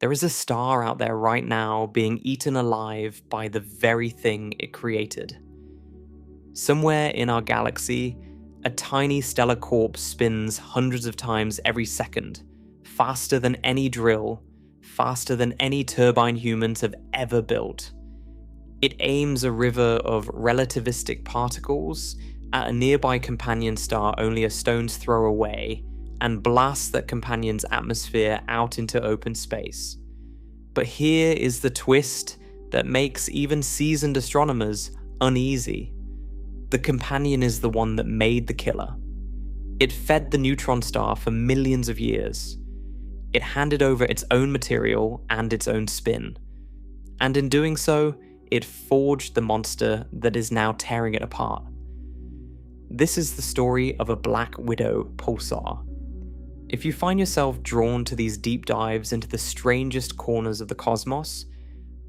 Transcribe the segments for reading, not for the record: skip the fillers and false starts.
There is a star out there right now being eaten alive by the very thing it created. Somewhere in our galaxy, a tiny stellar corpse spins hundreds of times every second, faster than any drill, faster than any turbine humans have ever built. It aims a river of relativistic particles at a nearby companion star only a stone's throw away, and blasts that companion's atmosphere out into open space. But here is the twist that makes even seasoned astronomers uneasy. The companion is the one that made the killer. It fed the neutron star for millions of years. It handed over its own material and its own spin. And in doing so, it forged the monster that is now tearing it apart. This is the story of a black widow pulsar. If you find yourself drawn to these deep dives into the strangest corners of the cosmos,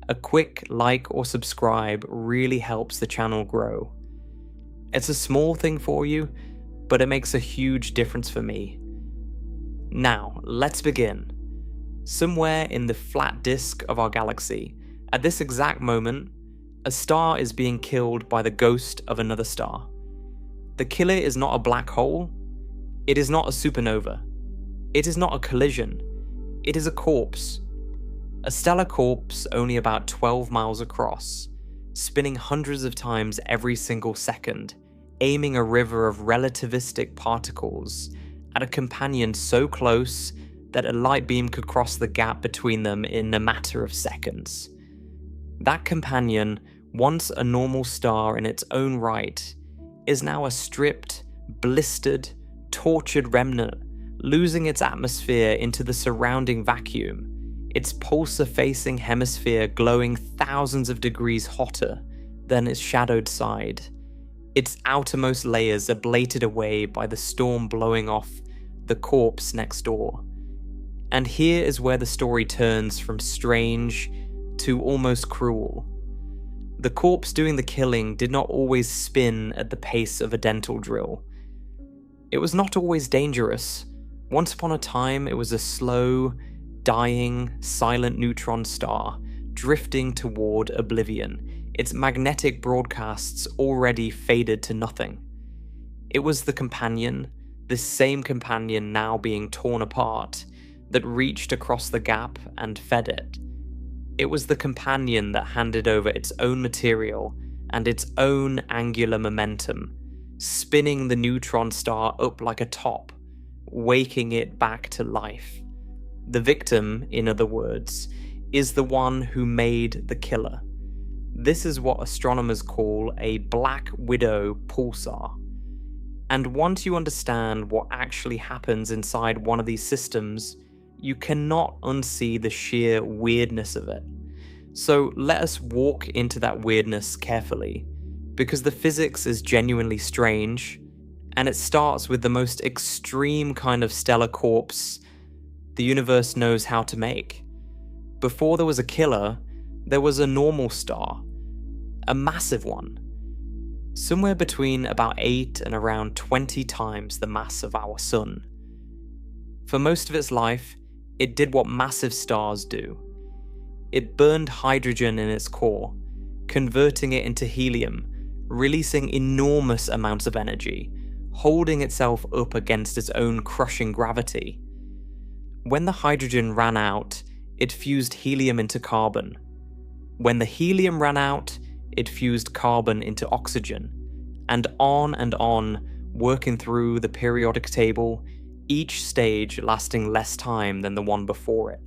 a quick like or subscribe really helps the channel grow. It's a small thing for you, but it makes a huge difference for me. Now, let's begin. Somewhere in the flat disk of our galaxy, at this exact moment, a star is being killed by the ghost of another star. The killer is not a black hole. It is not a supernova. It is not a collision. It is a corpse. A stellar corpse only about 12 miles across, spinning hundreds of times every single second, aiming a river of relativistic particles at a companion so close that a light beam could cross the gap between them in a matter of seconds. That companion, once a normal star in its own right, is now a stripped, blistered, tortured remnant, losing its atmosphere into the surrounding vacuum, its pulsar-facing hemisphere glowing thousands of degrees hotter than its shadowed side, its outermost layers ablated away by the storm blowing off the corpse next door. And here is where the story turns from strange to almost cruel. The corpse doing the killing did not always spin at the pace of a dental drill. It was not always dangerous. Once upon a time, it was a slow, dying, silent neutron star drifting toward oblivion, its magnetic broadcasts already faded to nothing. It was the companion, this same companion now being torn apart, that reached across the gap and fed it. It was the companion that handed over its own material and its own angular momentum, spinning the neutron star up like a top, waking it back to life. The victim, in other words, is the one who made the killer. This is what astronomers call a black widow pulsar. And once you understand what actually happens inside one of these systems, you cannot unsee the sheer weirdness of it. So let us walk into that weirdness carefully, because the physics is genuinely strange, and it starts with the most extreme kind of stellar corpse the universe knows how to make. Before there was a killer, there was a normal star, a massive one, somewhere between about 8 and around 20 times the mass of our sun. For most of its life, it did what massive stars do. It burned hydrogen in its core, converting it into helium, releasing enormous amounts of energy, holding itself up against its own crushing gravity. When the hydrogen ran out, it fused helium into carbon. When the helium ran out, it fused carbon into oxygen, and on, working through the periodic table, each stage lasting less time than the one before it,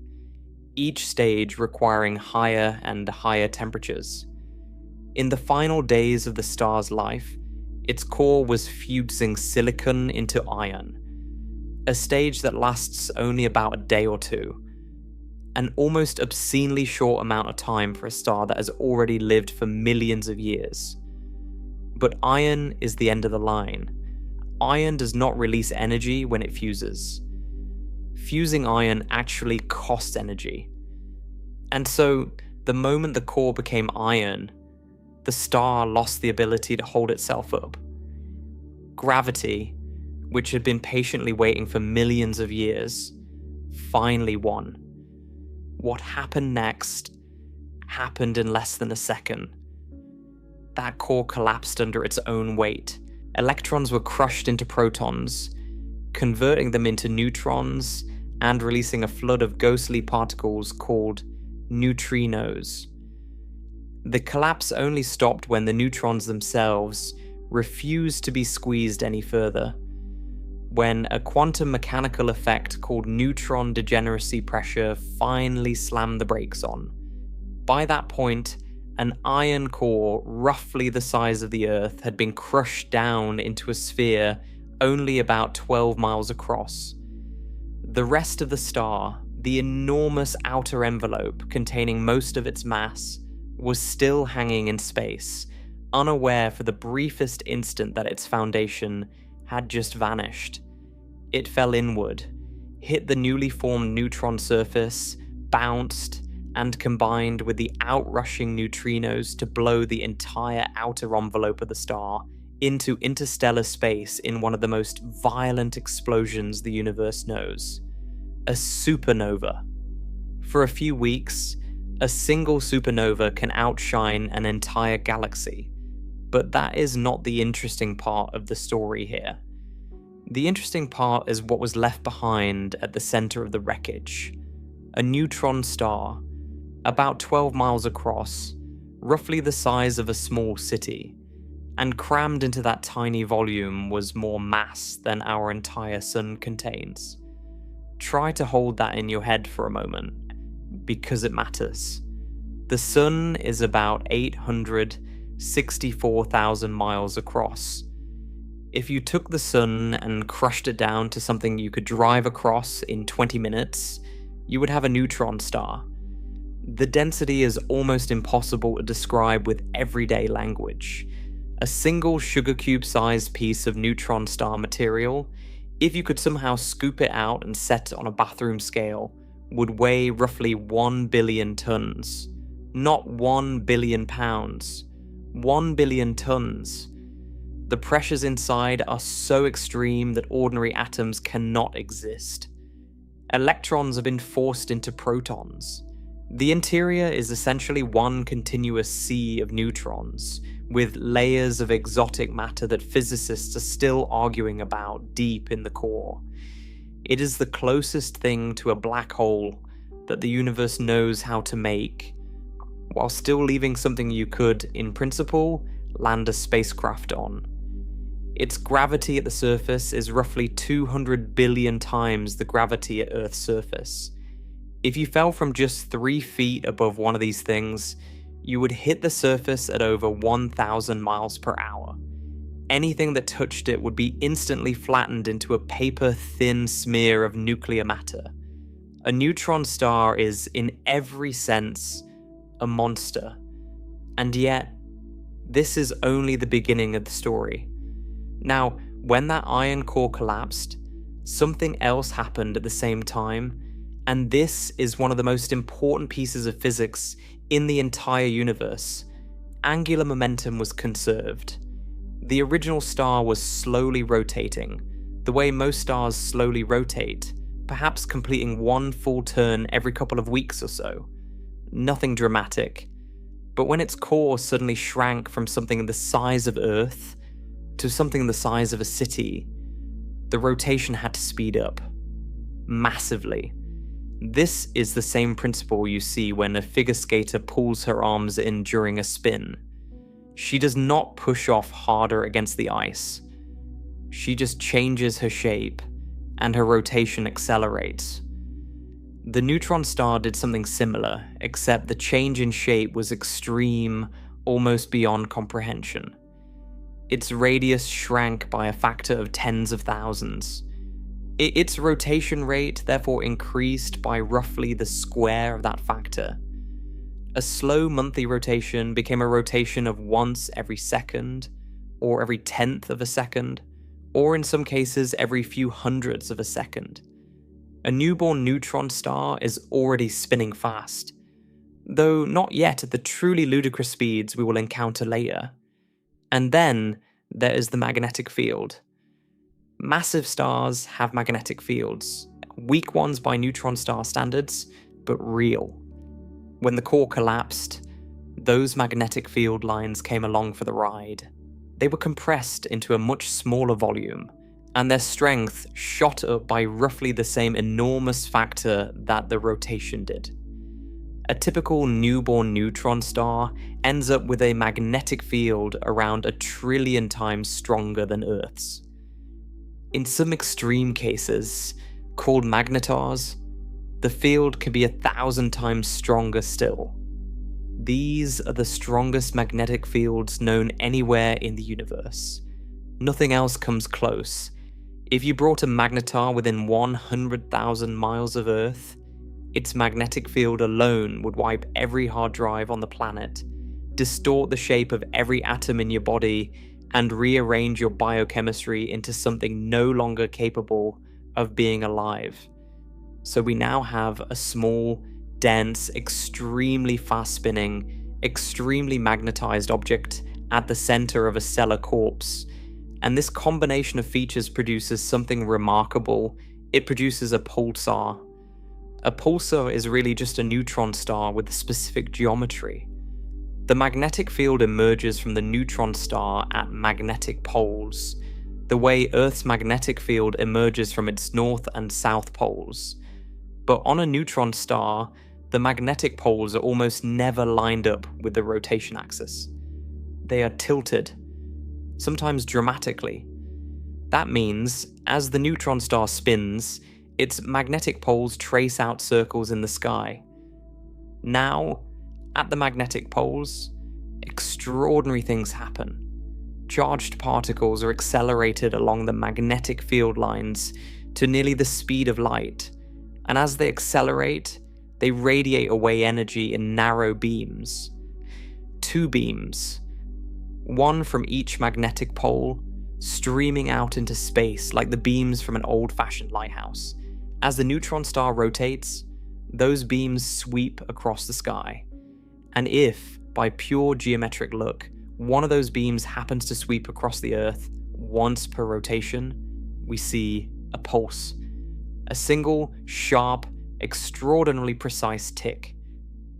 each stage requiring higher and higher temperatures. In the final days of the star's life, its core was fusing silicon into iron, a stage that lasts only about a day or two, an almost obscenely short amount of time for a star that has already lived for millions of years. But iron is the end of the line. Iron does not release energy when it fuses. Fusing iron actually costs energy. And so, the moment the core became iron, the star lost the ability to hold itself up. Gravity, which had been patiently waiting for millions of years, finally won. what happened next happened in less than a second. That core collapsed under its own weight. Electrons were crushed into protons, converting them into neutrons and releasing a flood of ghostly particles called neutrinos. The collapse only stopped when the neutrons themselves refused to be squeezed any further, when a quantum mechanical effect called neutron degeneracy pressure finally slammed the brakes on. By that point, an iron core roughly the size of the Earth had been crushed down into a sphere only about 12 miles across. The rest of the star, the enormous outer envelope containing most of its mass, was still hanging in space, unaware for the briefest instant that its foundation had just vanished. It fell inward, hit the newly formed neutron surface, bounced, and combined with the outrushing neutrinos to blow the entire outer envelope of the star into interstellar space in one of the most violent explosions the universe knows. A supernova. For a few weeks, a single supernova can outshine an entire galaxy, but that is not the interesting part of the story here. The interesting part is what was left behind at the center of the wreckage. A neutron star, about 12 miles across, roughly the size of a small city, and crammed into that tiny volume was more mass than our entire sun contains. Try to hold that in your head for a moment, because it matters. The sun is about 864,000 miles across. If you took the sun and crushed it down to something you could drive across in 20 minutes, you would have a neutron star. The density is almost impossible to describe with everyday language. A single sugar cube-sized piece of neutron star material, if you could somehow scoop it out and set it on a bathroom scale, would weigh roughly 1 billion tons. Not 1 billion pounds. 1 billion tons. The pressures inside are so extreme that ordinary atoms cannot exist. Electrons have been forced into protons. The interior is essentially one continuous sea of neutrons, with layers of exotic matter that physicists are still arguing about deep in the core. It is the closest thing to a black hole that the universe knows how to make, while still leaving something you could, in principle, land a spacecraft on. Its gravity at the surface is roughly 200 billion times the gravity at Earth's surface. If you fell from just 3 feet above one of these things, you would hit the surface at over 1,000 miles per hour. Anything that touched it would be instantly flattened into a paper-thin smear of nuclear matter. A neutron star is, in every sense, a monster. And yet, this is only the beginning of the story. Now, when that iron core collapsed, something else happened at the same time, and this is one of the most important pieces of physics in the entire universe. Angular momentum was conserved. The original star was slowly rotating, the way most stars slowly rotate, perhaps completing one full turn every couple of weeks or so. Nothing dramatic. But when its core suddenly shrank from something the size of Earth to something the size of a city, the rotation had to speed up. Massively. This is the same principle you see when a figure skater pulls her arms in during a spin. She does not push off harder against the ice. She just changes her shape, and her rotation accelerates. The neutron star did something similar, except the change in shape was extreme, almost beyond comprehension. Its radius shrank by a factor of tens of thousands. Its rotation rate therefore increased by roughly the square of that factor. A slow monthly rotation became a rotation of once every second, or every tenth of a second, or in some cases every few hundredths of a second. A newborn neutron star is already spinning fast, though not yet at the truly ludicrous speeds we will encounter later. And then there is the magnetic field. Massive stars have magnetic fields, weak ones by neutron star standards, but real. When the core collapsed, those magnetic field lines came along for the ride. They were compressed into a much smaller volume, and their strength shot up by roughly the same enormous factor that the rotation did. A typical newborn neutron star ends up with a magnetic field around 1 trillion times stronger than Earth's. In some extreme cases, called magnetars, the field can be 1,000 times stronger still. These are the strongest magnetic fields known anywhere in the universe. Nothing else comes close. If you brought a magnetar within 100,000 miles of Earth, its magnetic field alone would wipe every hard drive on the planet, distort the shape of every atom in your body, and rearrange your biochemistry into something no longer capable of being alive. So we now have a small, dense, extremely fast-spinning, extremely magnetized object at the center of a stellar corpse. And this combination of features produces something remarkable. It produces a pulsar. A pulsar is really just a neutron star with a specific geometry. The magnetic field emerges from the neutron star at magnetic poles, the way Earth's magnetic field emerges from its north and south poles. But on a neutron star, the magnetic poles are almost never lined up with the rotation axis. They are tilted, sometimes dramatically. That means, as the neutron star spins, its magnetic poles trace out circles in the sky. Now, at the magnetic poles, extraordinary things happen. Charged particles are accelerated along the magnetic field lines to nearly the speed of light, and as they accelerate, they radiate away energy in narrow beams. 2 beams, one from each magnetic pole, streaming out into space like the beams from an old-fashioned lighthouse. As the neutron star rotates, those beams sweep across the sky. And if, by pure geometric luck, one of those beams happens to sweep across the Earth once per rotation, we see a pulse. A single, sharp, extraordinarily precise tick.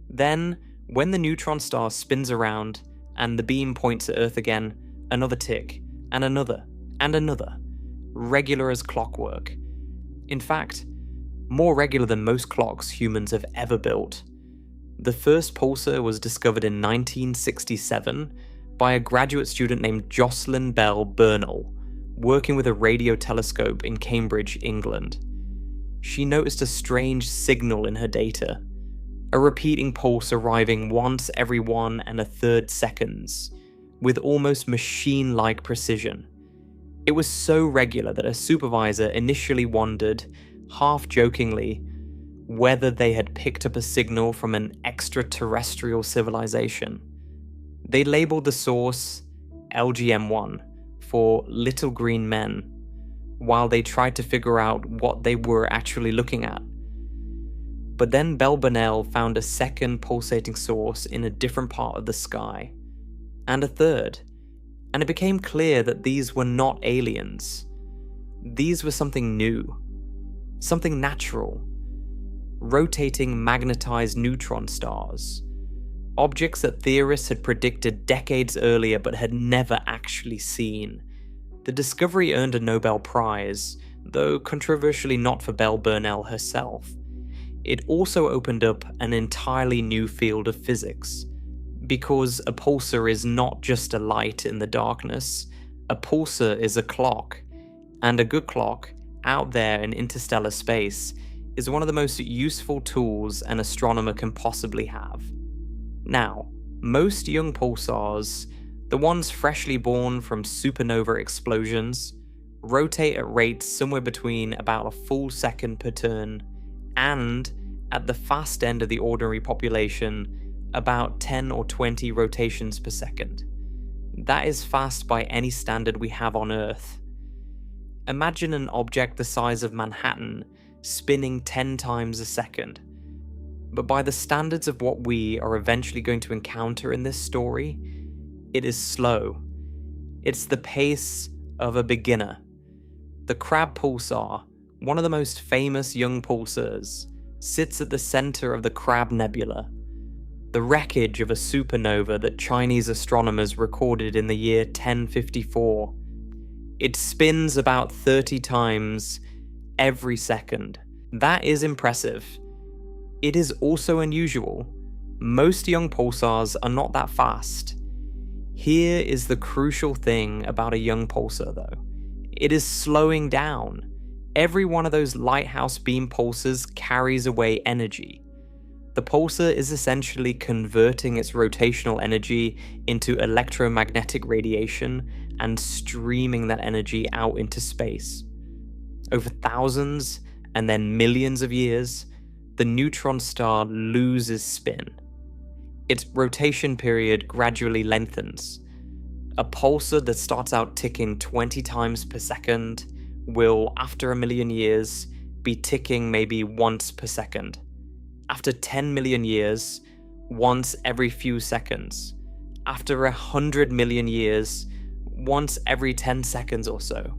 Then, when the neutron star spins around and the beam points at Earth again, another tick, and another, regular as clockwork. In fact, more regular than most clocks humans have ever built. The first pulsar was discovered in 1967 by a graduate student named Jocelyn Bell Burnell, working with a radio telescope in Cambridge, England. She noticed a strange signal in her data, a repeating pulse arriving once every 1 1/3 seconds, with almost machine-like precision. It was so regular that her supervisor initially wondered, half-jokingly, whether they had picked up a signal from an extraterrestrial civilization. They labeled the source LGM1 for Little Green Men, while they tried to figure out what they were actually looking at. But then Bell Burnell found a second pulsating source in a different part of the sky, and a third, and it became clear that these were not aliens. These were something new, something natural. Rotating magnetized neutron stars. Objects that theorists had predicted decades earlier but had never actually seen. The discovery earned a Nobel Prize, though controversially not for Bell Burnell herself. It also opened up an entirely new field of physics. Because a pulsar is not just a light in the darkness, a pulsar is a clock. And a good clock, out there in interstellar space, is one of the most useful tools an astronomer can possibly have. Now, most young pulsars, the ones freshly born from supernova explosions, rotate at rates somewhere between about a full second per turn, and, at the fast end of the ordinary population, about 10 or 20 rotations per second. That is fast by any standard we have on Earth. Imagine an object the size of Manhattan spinning 10 times a second. But by the standards of what we are eventually going to encounter in this story, it is slow. It's the pace of a beginner. The Crab Pulsar, one of the most famous young pulsars, sits at the center of the Crab Nebula, the wreckage of a supernova that Chinese astronomers recorded in the year 1054. It spins about 30 times every second. That is impressive. It is also unusual. Most young pulsars are not that fast. Here is the crucial thing about a young pulsar, though. It is slowing down. Every one of those lighthouse beam pulsars carries away energy. The pulsar is essentially converting its rotational energy into electromagnetic radiation and streaming that energy out into space. Over thousands and then millions of years, the neutron star loses spin. Its rotation period gradually lengthens. A pulsar that starts out ticking 20 times per second will, after a million years, be ticking maybe once per second. After 10 million years, once every few seconds. After 100 million years, once every 10 seconds or so.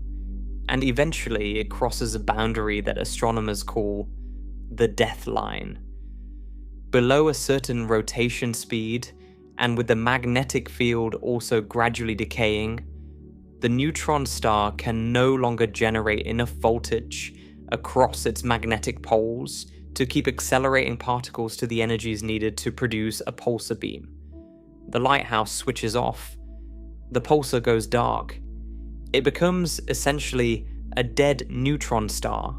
And eventually it crosses a boundary that astronomers call the death line. Below a certain rotation speed, and with the magnetic field also gradually decaying, the neutron star can no longer generate enough voltage across its magnetic poles to keep accelerating particles to the energies needed to produce a pulsar beam. The lighthouse switches off. The pulsar goes dark. It becomes essentially a dead neutron star.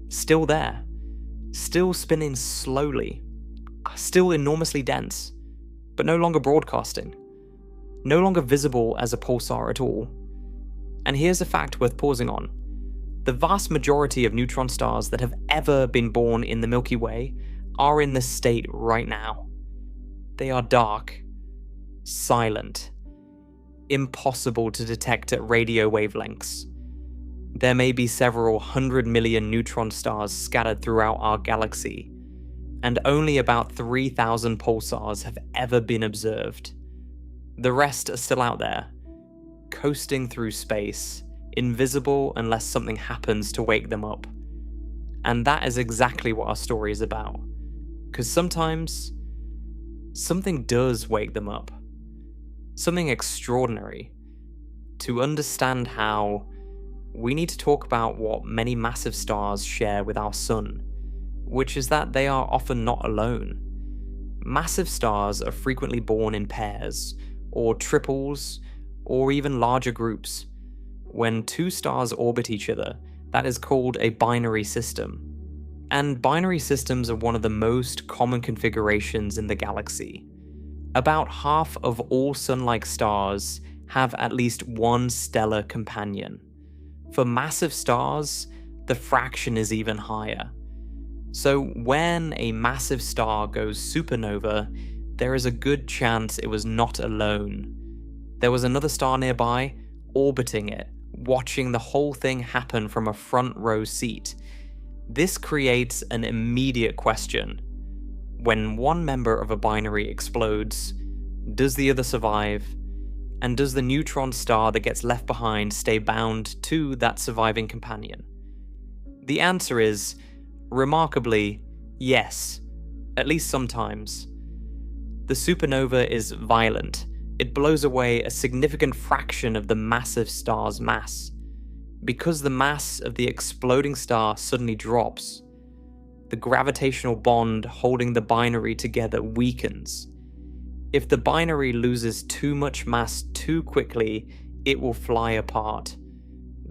Still there. Still spinning slowly. Still enormously dense. But no longer broadcasting. No longer visible as a pulsar at all. And here's a fact worth pausing on. The vast majority of neutron stars that have ever been born in the Milky Way are in this state right now. They are dark, silent, impossible to detect at radio wavelengths. There may be several 100 million neutron stars scattered throughout our galaxy, and only about 3,000 pulsars have ever been observed. The rest are still out there, coasting through space, invisible unless something happens to wake them up. And that is exactly what our story is about. Because sometimes, something does wake them up. Something extraordinary. To understand how, we need to talk about what many massive stars share with our sun, which is that they are often not alone. Massive stars are frequently born in pairs, or triples, or even larger groups. When two stars orbit each other, that is called a binary system. And binary systems are one of the most common configurations in the galaxy. About half of all sun-like stars have at least one stellar companion. For massive stars, the fraction is even higher. So when a massive star goes supernova, there is a good chance it was not alone. There was another star nearby, orbiting it, watching the whole thing happen from a front row seat. This creates an immediate question. When one member of a binary explodes, does the other survive? And does the neutron star that gets left behind stay bound to that surviving companion? The answer is, remarkably, yes, at least sometimes. The supernova is violent. It blows away a significant fraction of the massive star's mass. Because the mass of the exploding star suddenly drops, the gravitational bond holding the binary together weakens. If the binary loses too much mass too quickly, it will fly apart.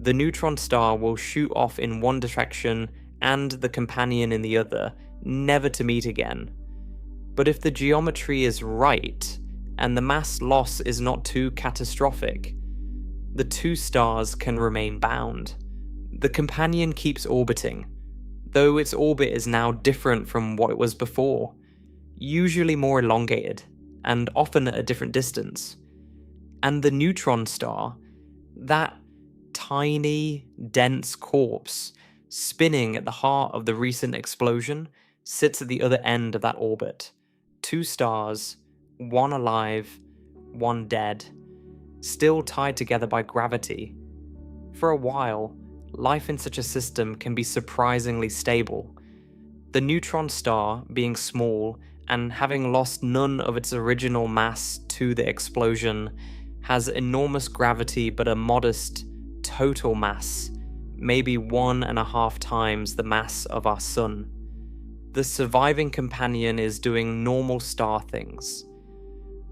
The neutron star will shoot off in one direction and the companion in the other, never to meet again. But if the geometry is right, and the mass loss is not too catastrophic, the two stars can remain bound. The companion keeps orbiting, though its orbit is now different from what it was before, usually more elongated, and often at a different distance. And the neutron star, that tiny, dense corpse, spinning at the heart of the recent explosion, sits at the other end of that orbit. Two stars, one alive, one dead, still tied together by gravity. For a while, life in such a system can be surprisingly stable. The neutron star, being small and having lost none of its original mass to the explosion, has enormous gravity but a modest total mass, maybe 1.5 times the mass of our Sun. The surviving companion is doing normal star things,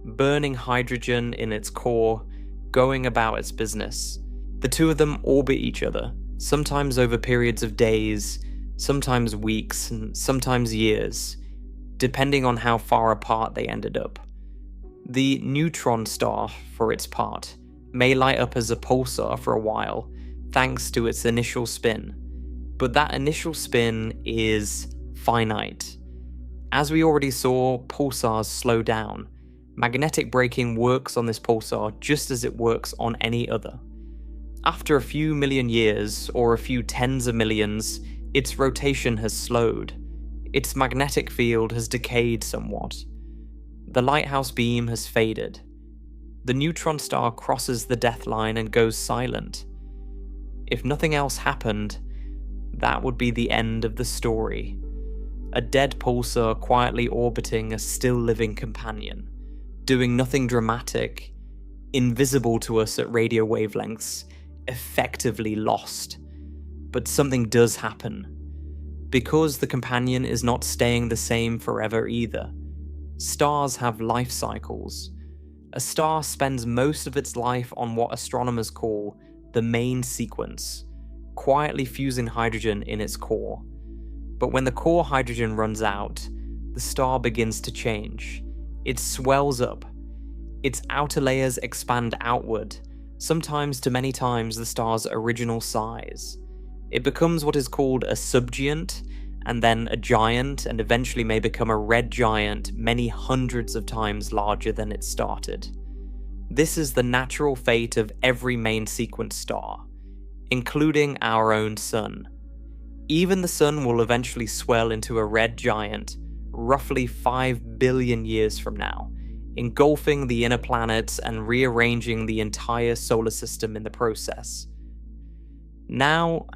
burning hydrogen in its core, going about its business. The two of them orbit each other, sometimes over periods of days, sometimes weeks, and sometimes years, depending on how far apart they ended up. The neutron star, for its part, may light up as a pulsar for a while, thanks to its initial spin. But that initial spin is finite. As we already saw, pulsars slow down. Magnetic braking works on this pulsar just as it works on any other. After a few million years, or a few tens of millions, its rotation has slowed. Its magnetic field has decayed somewhat. The lighthouse beam has faded. The neutron star crosses the death line and goes silent. If nothing else happened, that would be the end of the story. A dead pulsar quietly orbiting a still living companion, doing nothing dramatic, invisible to us at radio wavelengths, effectively lost. But something does happen. Because the companion is not staying the same forever either. Stars have life cycles. A star spends most of its life on what astronomers call the main sequence, quietly fusing hydrogen in its core. But when the core hydrogen runs out, the star begins to change. It swells up. Its outer layers expand outward, sometimes to many times the star's original size. It becomes what is called a subgiant, and then a giant, and eventually may become a red giant many hundreds of times larger than it started. This is the natural fate of every main sequence star, including our own Sun. Even the Sun will eventually swell into a red giant, roughly 5 billion years from now, engulfing the inner planets and rearranging the entire solar system in the process. Now,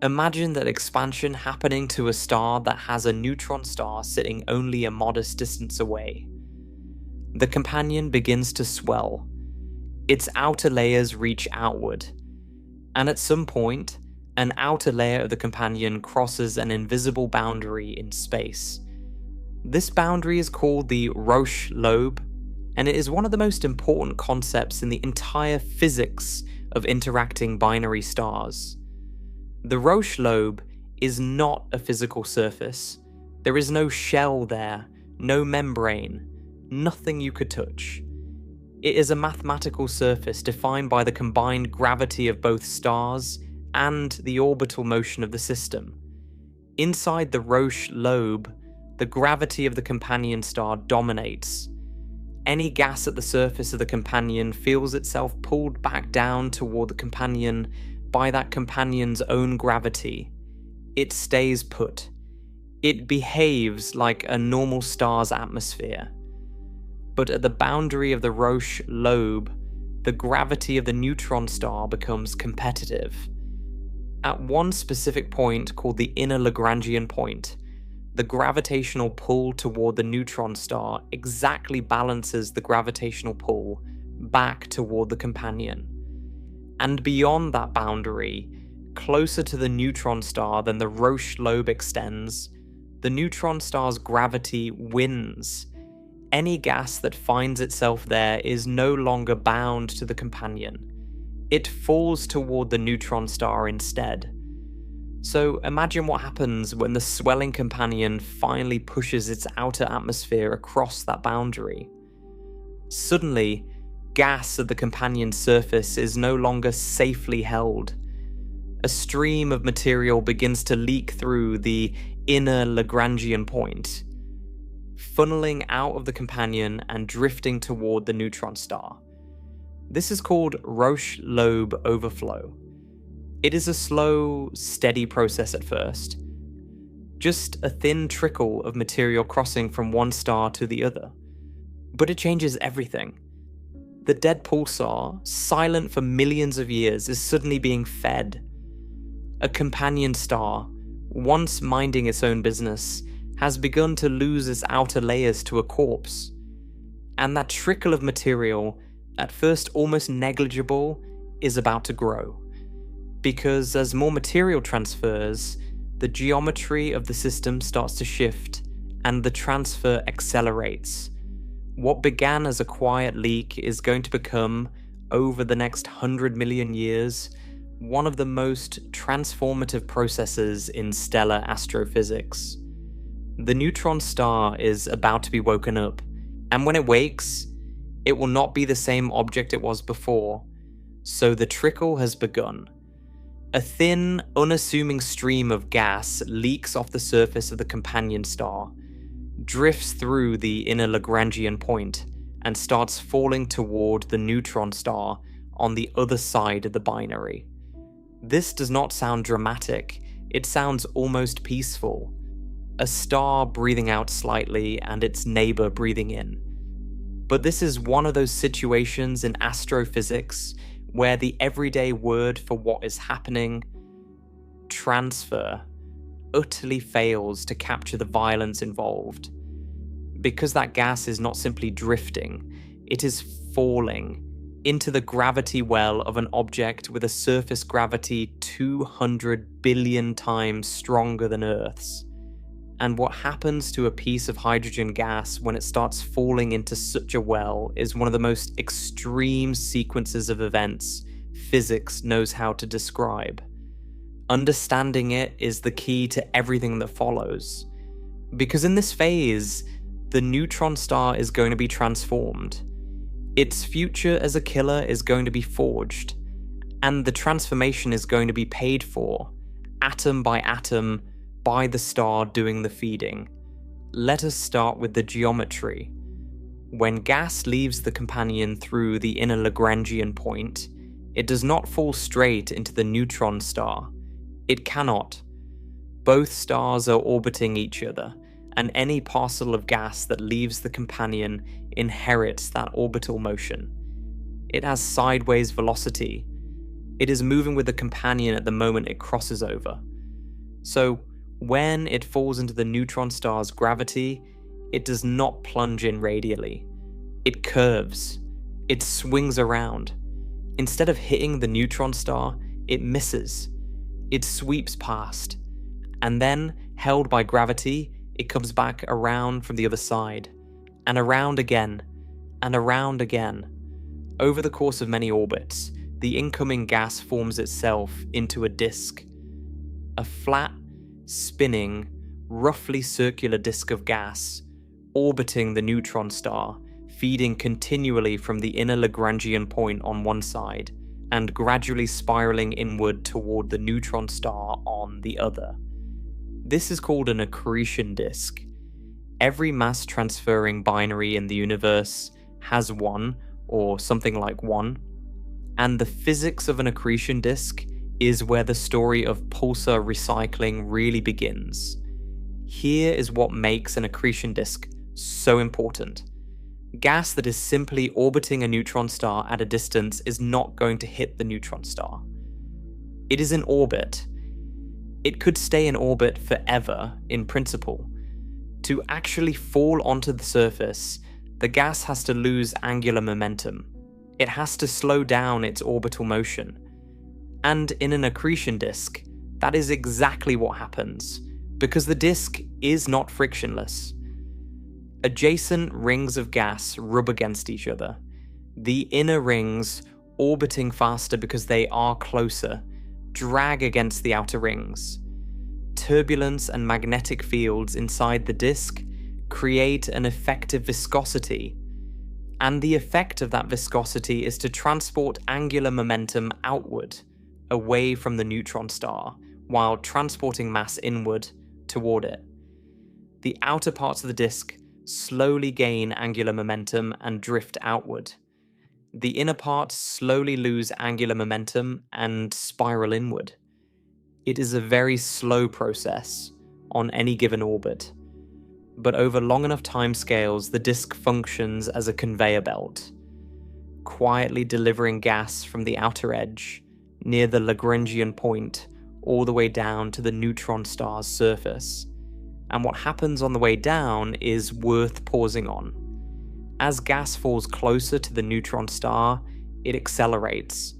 imagine that expansion happening to a star that has a neutron star sitting only a modest distance away. The companion begins to swell. Its outer layers reach outward, and at some point, an outer layer of the companion crosses an invisible boundary in space. This boundary is called the Roche-lobe, and it is one of the most important concepts in the entire physics of interacting binary stars. The Roche-lobe is not a physical surface. There is no shell there, no membrane, nothing you could touch. It is a mathematical surface defined by the combined gravity of both stars and the orbital motion of the system. Inside the Roche-lobe, the gravity of the companion star dominates. Any gas at the surface of the companion feels itself pulled back down toward the companion by that companion's own gravity. It stays put. It behaves like a normal star's atmosphere. But at the boundary of the Roche-lobe, the gravity of the neutron star becomes competitive. At one specific point called the inner Lagrangian point, the gravitational pull toward the neutron star exactly balances the gravitational pull back toward the companion. And beyond that boundary, closer to the neutron star than the Roche-lobe extends, the neutron star's gravity wins. Any gas that finds itself there is no longer bound to the companion. It falls toward the neutron star instead. So imagine what happens when the swelling companion finally pushes its outer atmosphere across that boundary. Suddenly, gas at the companion's surface is no longer safely held. A stream of material begins to leak through the inner Lagrangian point, funneling out of the companion and drifting toward the neutron star. This is called Roche-lobe overflow. It is a slow, steady process at first. Just a thin trickle of material crossing from one star to the other. But it changes everything. The dead pulsar, silent for millions of years, is suddenly being fed. A companion star, once minding its own business, has begun to lose its outer layers to a corpse. And that trickle of material, at first almost negligible, is about to grow. Because as more material transfers, the geometry of the system starts to shift and the transfer accelerates. What began as a quiet leak is going to become, over the next 100 million years, one of the most transformative processes in stellar astrophysics. The neutron star is about to be woken up, and when it wakes, it will not be the same object it was before, so the trickle has begun. A thin, unassuming stream of gas leaks off the surface of the companion star, drifts through the inner Lagrangian point, and starts falling toward the neutron star on the other side of the binary. This does not sound dramatic, it sounds almost peaceful. A star breathing out slightly and its neighbor breathing in. But this is one of those situations in astrophysics where the everyday word for what is happening, transfer, utterly fails to capture the violence involved. Because that gas is not simply drifting, it is falling into the gravity well of an object with a surface gravity 200 billion times stronger than Earth's. And what happens to a piece of hydrogen gas when it starts falling into such a well is one of the most extreme sequences of events physics knows how to describe. Understanding it is the key to everything that follows. Because in this phase, the neutron star is going to be transformed. Its future as a killer is going to be forged, and the transformation is going to be paid for, atom by atom, by the star doing the feeding. Let us start with the geometry. When gas leaves the companion through the inner Lagrangian point, it does not fall straight into the neutron star. It cannot. Both stars are orbiting each other, and any parcel of gas that leaves the companion inherits that orbital motion. It has sideways velocity. It is moving with the companion at the moment it crosses over. So, when it falls into the neutron star's gravity, it does not plunge in radially. It curves. It swings around. Instead of hitting the neutron star, it misses. It sweeps past. And then, held by gravity, it comes back around from the other side. And around again. And around again. Over the course of many orbits, the incoming gas forms itself into a disk. A flat, spinning, roughly circular disk of gas, orbiting the neutron star, feeding continually from the inner Lagrangian point on one side, and gradually spiraling inward toward the neutron star on the other. This is called an accretion disk. Every mass-transferring binary in the universe has one, or something like one, and the physics of an accretion disk is where the story of pulsar recycling really begins. Here is what makes an accretion disk so important. Gas that is simply orbiting a neutron star at a distance is not going to hit the neutron star. It is in orbit. It could stay in orbit forever, in principle. To actually fall onto the surface, the gas has to lose angular momentum. It has to slow down its orbital motion. And in an accretion disk, that is exactly what happens, because the disk is not frictionless. Adjacent rings of gas rub against each other. The inner rings, orbiting faster because they are closer, drag against the outer rings. Turbulence and magnetic fields inside the disk create an effective viscosity, and the effect of that viscosity is to transport angular momentum outward, away from the neutron star, while transporting mass inward toward it. The outer parts of the disk slowly gain angular momentum and drift outward. The inner parts slowly lose angular momentum and spiral inward. It is a very slow process on any given orbit, but over long enough timescales, the disk functions as a conveyor belt, quietly delivering gas from the outer edge, near the Lagrangian point, all the way down to the neutron star's surface. And what happens on the way down is worth pausing on. As gas falls closer to the neutron star, it accelerates.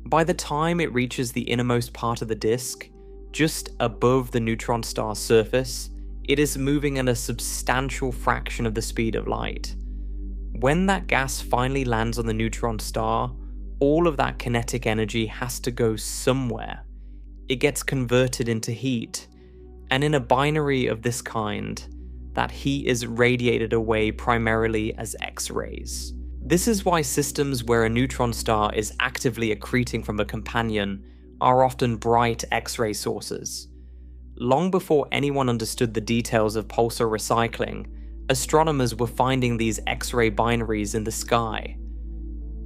By the time it reaches the innermost part of the disk, just above the neutron star's surface, it is moving at a substantial fraction of the speed of light. When that gas finally lands on the neutron star, all of that kinetic energy has to go somewhere. It gets converted into heat, and in a binary of this kind, that heat is radiated away primarily as X-rays. This is why systems where a neutron star is actively accreting from a companion are often bright X-ray sources. Long before anyone understood the details of pulsar recycling, astronomers were finding these X-ray binaries in the sky.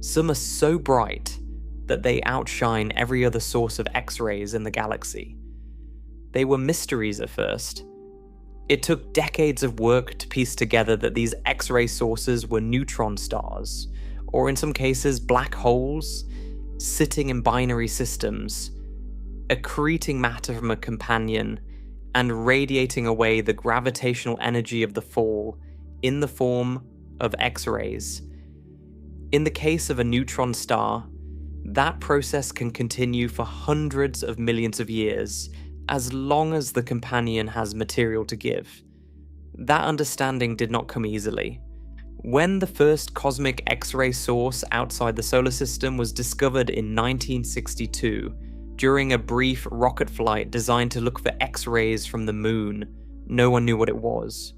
Some are so bright that they outshine every other source of X-rays in the galaxy. They were mysteries at first. It took decades of work to piece together that these X-ray sources were neutron stars, or in some cases black holes, sitting in binary systems, accreting matter from a companion, and radiating away the gravitational energy of the fall in the form of X-rays. In the case of a neutron star, that process can continue for hundreds of millions of years, as long as the companion has material to give. That understanding did not come easily. When the first cosmic X-ray source outside the solar system was discovered in 1962, during a brief rocket flight designed to look for X-rays from the moon, no one knew what it was.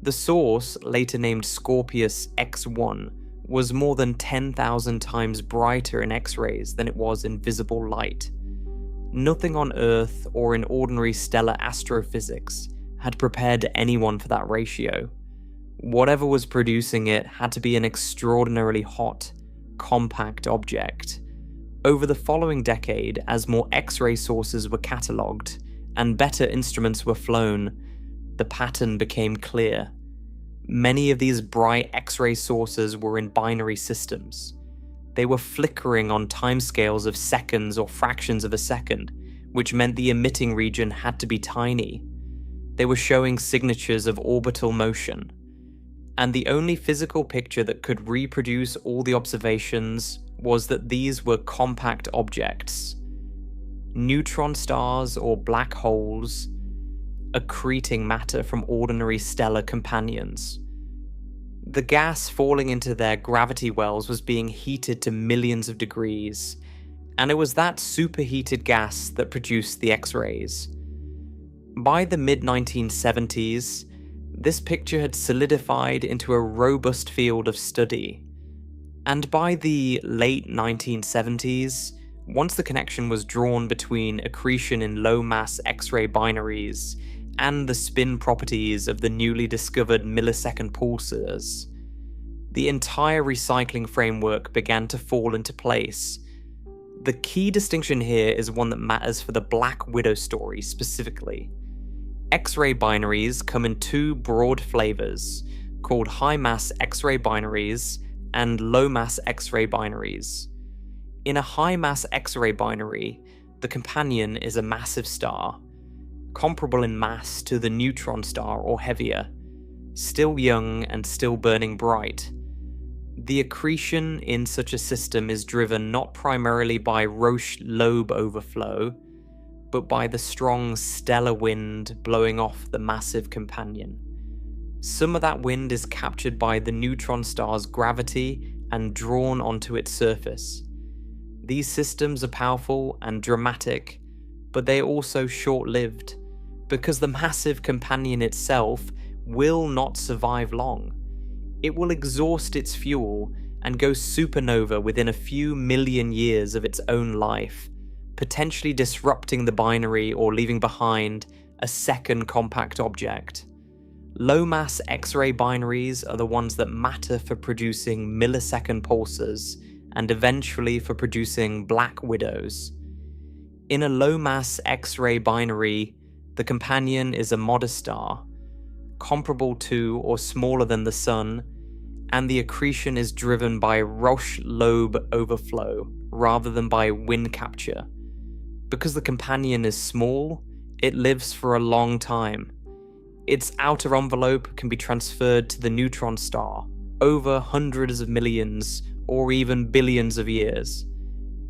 The source, later named Scorpius X1, was more than 10,000 times brighter in X-rays than it was in visible light. Nothing on Earth or in ordinary stellar astrophysics had prepared anyone for that ratio. Whatever was producing it had to be an extraordinarily hot, compact object. Over the following decade, as more X-ray sources were catalogued and better instruments were flown, the pattern became clear. Many of these bright X-ray sources were in binary systems. They were flickering on timescales of seconds or fractions of a second, which meant the emitting region had to be tiny. They were showing signatures of orbital motion. And the only physical picture that could reproduce all the observations was that these were compact objects. Neutron stars or black holes, accreting matter from ordinary stellar companions. The gas falling into their gravity wells was being heated to millions of degrees, and it was that superheated gas that produced the X-rays. By the mid-1970s, this picture had solidified into a robust field of study. And by the late 1970s, once the connection was drawn between accretion in low-mass X-ray binaries and the spin properties of the newly discovered millisecond pulsars, the entire recycling framework began to fall into place. The key distinction here is one that matters for the Black Widow story specifically. X-ray binaries come in two broad flavors, called high-mass X-ray binaries and low-mass X-ray binaries. In a high-mass X-ray binary, the companion is a massive star, comparable in mass to the neutron star or heavier, still young and still burning bright. The accretion in such a system is driven not primarily by Roche-lobe overflow, but by the strong stellar wind blowing off the massive companion. Some of that wind is captured by the neutron star's gravity and drawn onto its surface. These systems are powerful and dramatic, but they are also short-lived, because the massive companion itself will not survive long. It will exhaust its fuel and go supernova within a few million years of its own life, potentially disrupting the binary or leaving behind a second compact object. Low-mass X-ray binaries are the ones that matter for producing millisecond pulsars and eventually for producing black widows. In a low-mass X-ray binary, the companion is a modest star, comparable to or smaller than the Sun, and the accretion is driven by Roche-lobe overflow rather than by wind capture. Because the companion is small, it lives for a long time. Its outer envelope can be transferred to the neutron star over hundreds of millions or even billions of years.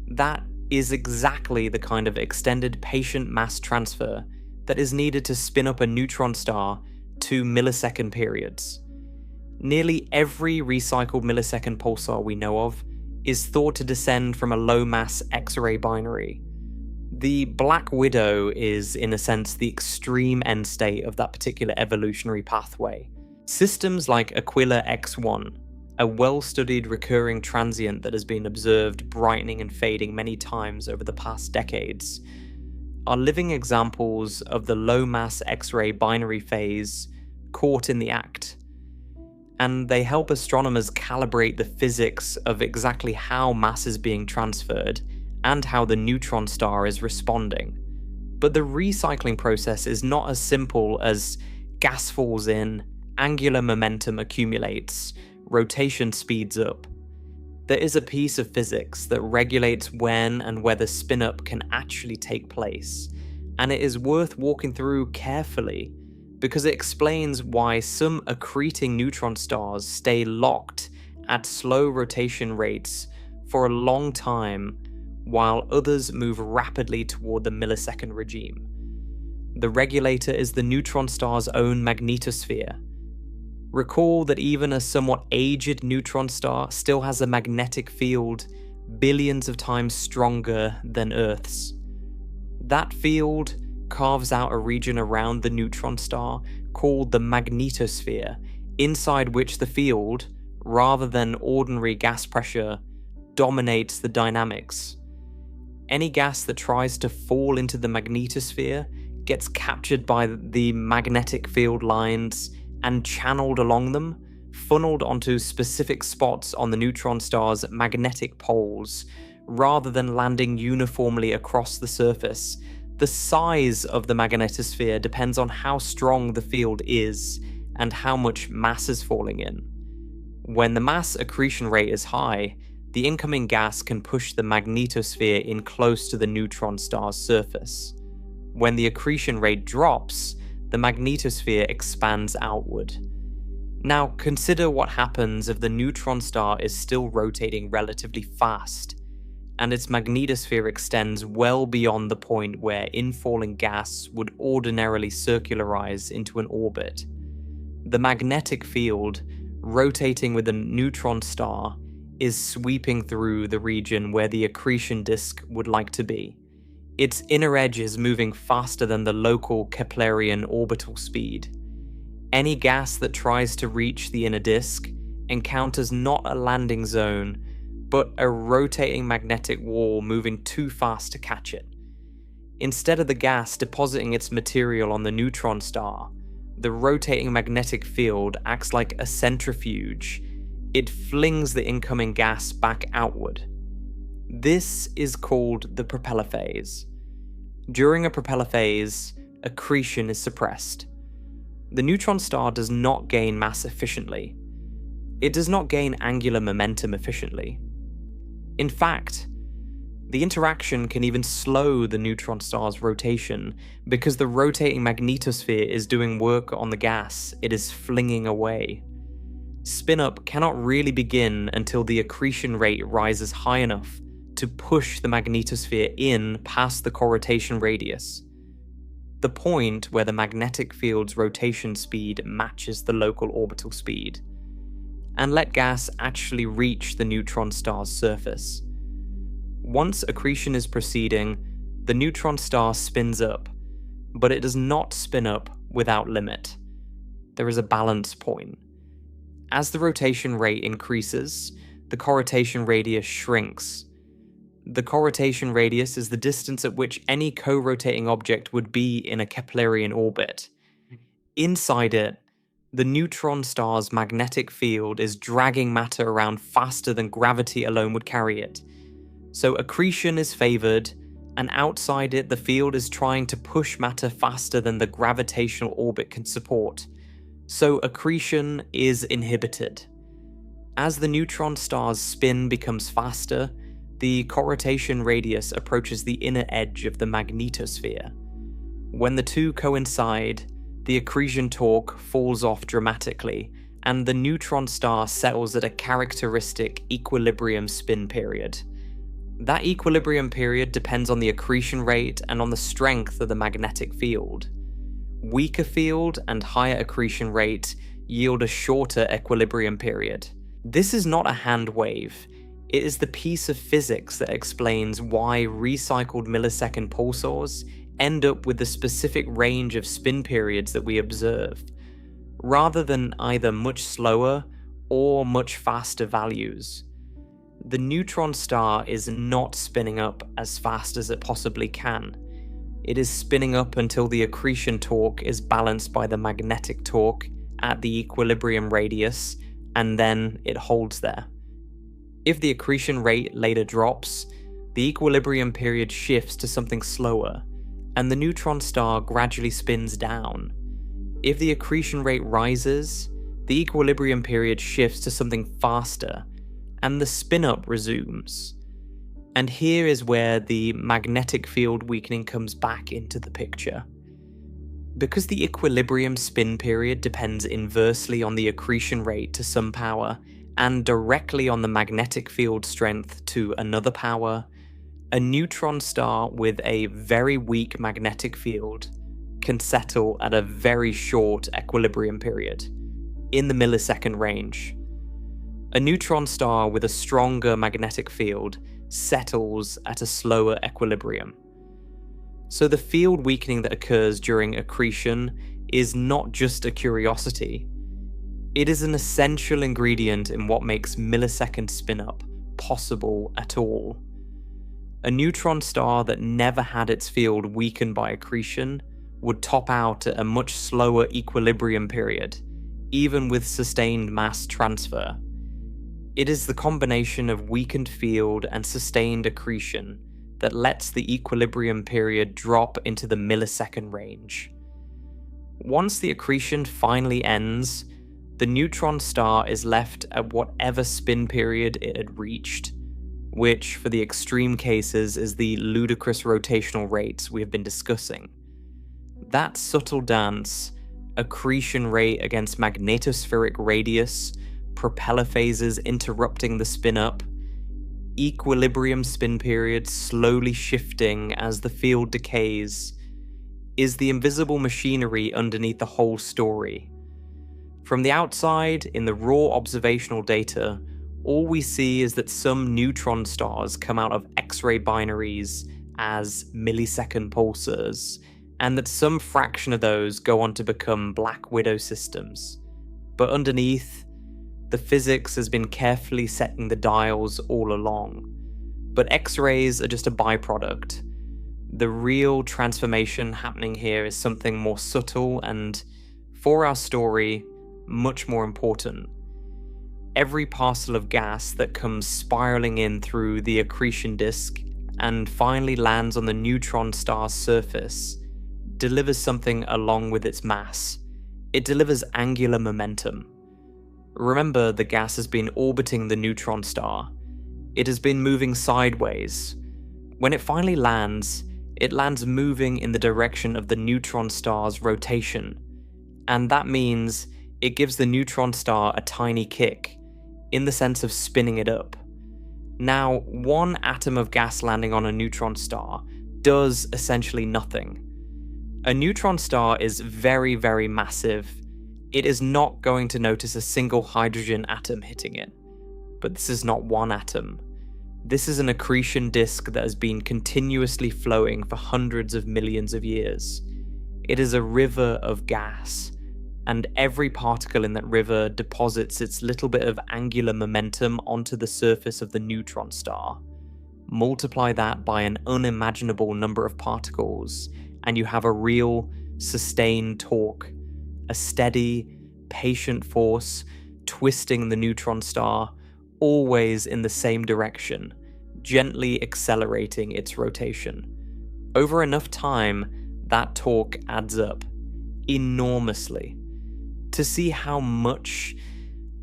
That is exactly the kind of extended patient mass transfer that is needed to spin up a neutron star to millisecond periods. Nearly every recycled millisecond pulsar we know of is thought to descend from a low-mass X-ray binary. The Black Widow is, in a sense, the extreme end state of that particular evolutionary pathway. Systems like Aquila X1, a well-studied recurring transient that has been observed brightening and fading many times over the past decades, are living examples of the low-mass X-ray binary phase caught in the act. And they help astronomers calibrate the physics of exactly how mass is being transferred and how the neutron star is responding. But the recycling process is not as simple as gas falls in, angular momentum accumulates, rotation speeds up. There is a piece of physics that regulates when and whether spin-up can actually take place, and it is worth walking through carefully because it explains why some accreting neutron stars stay locked at slow rotation rates for a long time while others move rapidly toward the millisecond regime. The regulator is the neutron star's own magnetosphere. Recall that even a somewhat aged neutron star still has a magnetic field billions of times stronger than Earth's. That field carves out a region around the neutron star called the magnetosphere, inside which the field, rather than ordinary gas pressure, dominates the dynamics. Any gas that tries to fall into the magnetosphere gets captured by the magnetic field lines and channeled along them, funneled onto specific spots on the neutron star's magnetic poles, rather than landing uniformly across the surface. The size of the magnetosphere depends on how strong the field is and how much mass is falling in. When the mass accretion rate is high, the incoming gas can push the magnetosphere in close to the neutron star's surface. When the accretion rate drops, the magnetosphere expands outward. Now consider what happens if the neutron star is still rotating relatively fast, and its magnetosphere extends well beyond the point where infalling gas would ordinarily circularize into an orbit. The magnetic field, rotating with the neutron star, is sweeping through the region where the accretion disk would like to be. Its inner edge is moving faster than the local Keplerian orbital speed. Any gas that tries to reach the inner disk encounters not a landing zone, but a rotating magnetic wall moving too fast to catch it. Instead of the gas depositing its material on the neutron star, the rotating magnetic field acts like a centrifuge. It flings the incoming gas back outward. This is called the propeller phase. During a propeller phase, accretion is suppressed. The neutron star does not gain mass efficiently. It does not gain angular momentum efficiently. In fact, the interaction can even slow the neutron star's rotation because the rotating magnetosphere is doing work on the gas it is flinging away. Spin-up cannot really begin until the accretion rate rises high enough to push the magnetosphere in past the corrotation radius, the point where the magnetic field's rotation speed matches the local orbital speed, and let gas actually reach the neutron star's surface. Once accretion is proceeding, the neutron star spins up, but it does not spin up without limit. There is a balance point. As the rotation rate increases, the corrotation radius shrinks. The corrotation radius is the distance at which any co-rotating object would be in a Keplerian orbit. Inside it, the neutron star's magnetic field is dragging matter around faster than gravity alone would carry it. So accretion is favored, and outside it the field is trying to push matter faster than the gravitational orbit can support. So accretion is inhibited. As the neutron star's spin becomes faster, the corrotation radius approaches the inner edge of the magnetosphere. When the two coincide, the accretion torque falls off dramatically, and the neutron star settles at a characteristic equilibrium spin period. That equilibrium period depends on the accretion rate and on the strength of the magnetic field. Weaker field and higher accretion rate yield a shorter equilibrium period. This is not a hand wave. It is the piece of physics that explains why recycled millisecond pulsars end up with the specific range of spin periods that we observe, rather than either much slower or much faster values. The neutron star is not spinning up as fast as it possibly can. It is spinning up until the accretion torque is balanced by the magnetic torque at the equilibrium radius, and then it holds there. If the accretion rate later drops, the equilibrium period shifts to something slower, and the neutron star gradually spins down. If the accretion rate rises, the equilibrium period shifts to something faster, and the spin-up resumes. And here is where the magnetic field weakening comes back into the picture. Because the equilibrium spin period depends inversely on the accretion rate to some power, and directly on the magnetic field strength to another power, a neutron star with a very weak magnetic field can settle at a very short equilibrium period, in the millisecond range. A neutron star with a stronger magnetic field settles at a slower equilibrium. So the field weakening that occurs during accretion is not just a curiosity. It is an essential ingredient in what makes millisecond spin-up possible at all. A neutron star that never had its field weakened by accretion would top out at a much slower equilibrium period, even with sustained mass transfer. It is the combination of weakened field and sustained accretion that lets the equilibrium period drop into the millisecond range. Once the accretion finally ends, the neutron star is left at whatever spin period it had reached, which for the extreme cases is the ludicrous rotational rates we have been discussing. That subtle dance, accretion rate against magnetospheric radius, propeller phases interrupting the spin-up, equilibrium spin period slowly shifting as the field decays, is the invisible machinery underneath the whole story. From the outside, in the raw observational data, all we see is that some neutron stars come out of X-ray binaries as millisecond pulsars, and that some fraction of those go on to become black widow systems. But underneath, the physics has been carefully setting the dials all along. But X-rays are just a byproduct. The real transformation happening here is something more subtle and, for our story, much more important. Every parcel of gas that comes spiraling in through the accretion disk and finally lands on the neutron star's surface delivers something along with its mass. It delivers angular momentum. Remember, the gas has been orbiting the neutron star. It has been moving sideways. When it finally lands, it lands moving in the direction of the neutron star's rotation. And that means it gives the neutron star a tiny kick, in the sense of spinning it up. Now, one atom of gas landing on a neutron star does essentially nothing. A neutron star is very, very massive. It is not going to notice a single hydrogen atom hitting it. But this is not one atom. This is an accretion disk that has been continuously flowing for hundreds of millions of years. It is a river of gas, and every particle in that river deposits its little bit of angular momentum onto the surface of the neutron star. Multiply that by an unimaginable number of particles, and you have a real, sustained torque, a steady, patient force twisting the neutron star, always in the same direction, gently accelerating its rotation. Over enough time, that torque adds up enormously. To see how much,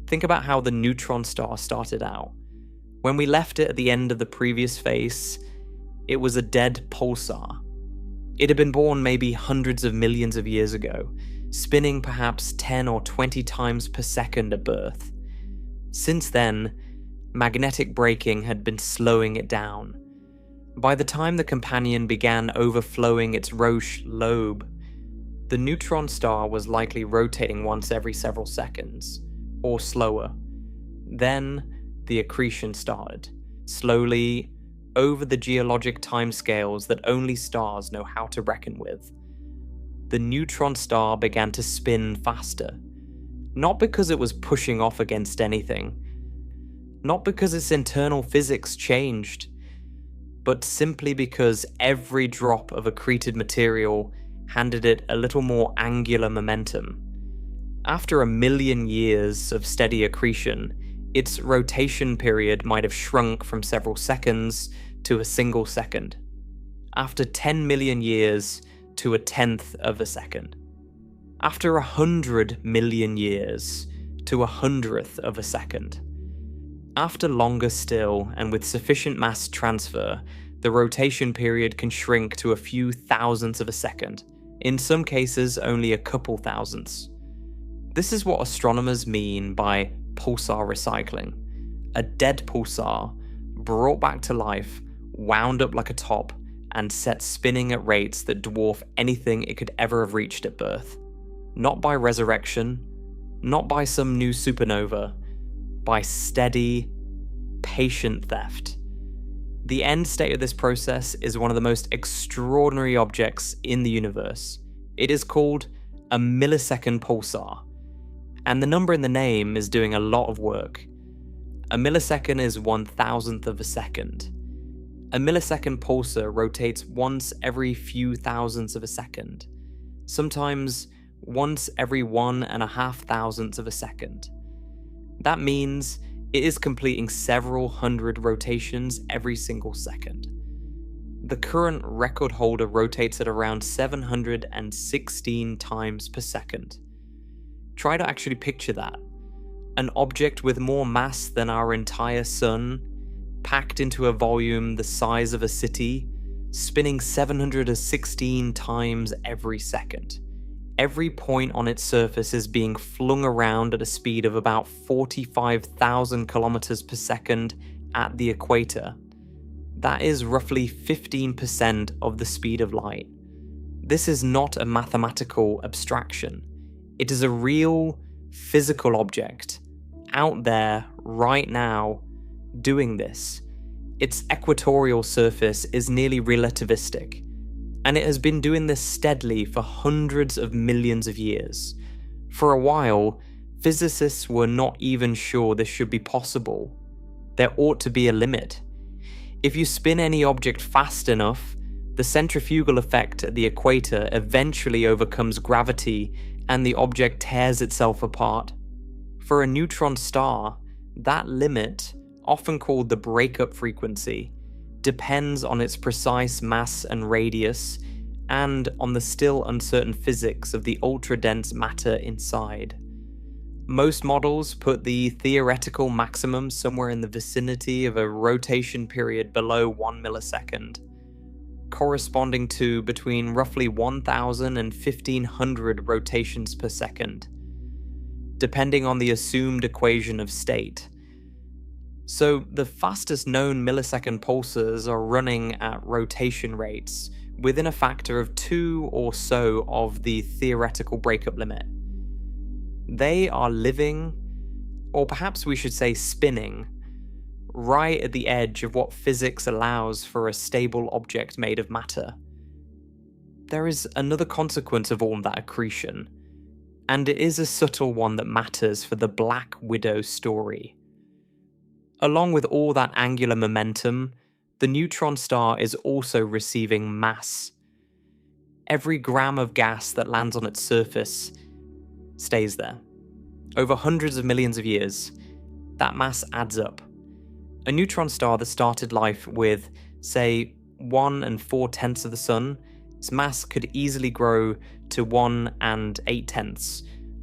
think about how the neutron star started out. When we left it at the end of the previous phase, it was a dead pulsar. It had been born maybe hundreds of millions of years ago, spinning perhaps 10 or 20 times per second at birth. Since then, magnetic braking had been slowing it down. By the time the companion began overflowing its Roche-lobe, the neutron star was likely rotating once every several seconds, or slower. Then, the accretion started, slowly, over the geologic timescales that only stars know how to reckon with. The neutron star began to spin faster, not because it was pushing off against anything, not because its internal physics changed, but simply because every drop of accreted material handed it a little more angular momentum. After 1,000,000 years of steady accretion, its rotation period might have shrunk from several seconds to a single second. After 10 million years, to 1/10 of a second. After 100 million years, to 100th of a second. After longer still, and with sufficient mass transfer, the rotation period can shrink to a few thousandths of a second, in some cases only a couple thousandths. This is what astronomers mean by pulsar recycling. A dead pulsar, brought back to life, wound up like a top, and set spinning at rates that dwarf anything it could ever have reached at birth. Not by resurrection, not by some new supernova, by steady, patient theft. The end state of this process is one of the most extraordinary objects in the universe. It is called a millisecond pulsar, and the number in the name is doing a lot of work. A millisecond is 1,000th of a second. A millisecond pulsar rotates once every few thousandths of a second, sometimes once every 1.5 thousandths of a second. That means it is completing several hundred rotations every single second. The current record holder rotates at around 716 times per second. Try to actually picture that. An object with more mass than our entire sun, packed into a volume the size of a city, spinning 716 times every second. Every point on its surface is being flung around at a speed of about 45,000 kilometers per second at the equator. That is roughly 15% of the speed of light. This is not a mathematical abstraction. It is a real, physical object, out there, right now, doing this. Its equatorial surface is nearly relativistic, and it has been doing this steadily for hundreds of millions of years. For a while, physicists were not even sure this should be possible. There ought to be a limit. If you spin any object fast enough, the centrifugal effect at the equator eventually overcomes gravity and the object tears itself apart. For a neutron star, that limit, often called the breakup frequency, depends on its precise mass and radius, and on the still uncertain physics of the ultra-dense matter inside. Most models put the theoretical maximum somewhere in the vicinity of a rotation period below 1 millisecond, corresponding to between roughly 1,000 and 1,500 rotations per second, depending on the assumed equation of state. So the fastest known millisecond pulsars are running at rotation rates within a factor of 2 or so of the theoretical breakup limit. They are living, or perhaps we should say spinning, right at the edge of what physics allows for a stable object made of matter. There is another consequence of all that accretion, and it is a subtle one that matters for the Black Widow story. Along with all that angular momentum, the neutron star is also receiving mass. Every gram of gas that lands on its surface stays there. Over hundreds of millions of years, that mass adds up. A neutron star that started life with, say, 1 4/10 of the sun, its mass could easily grow to 1 8/10,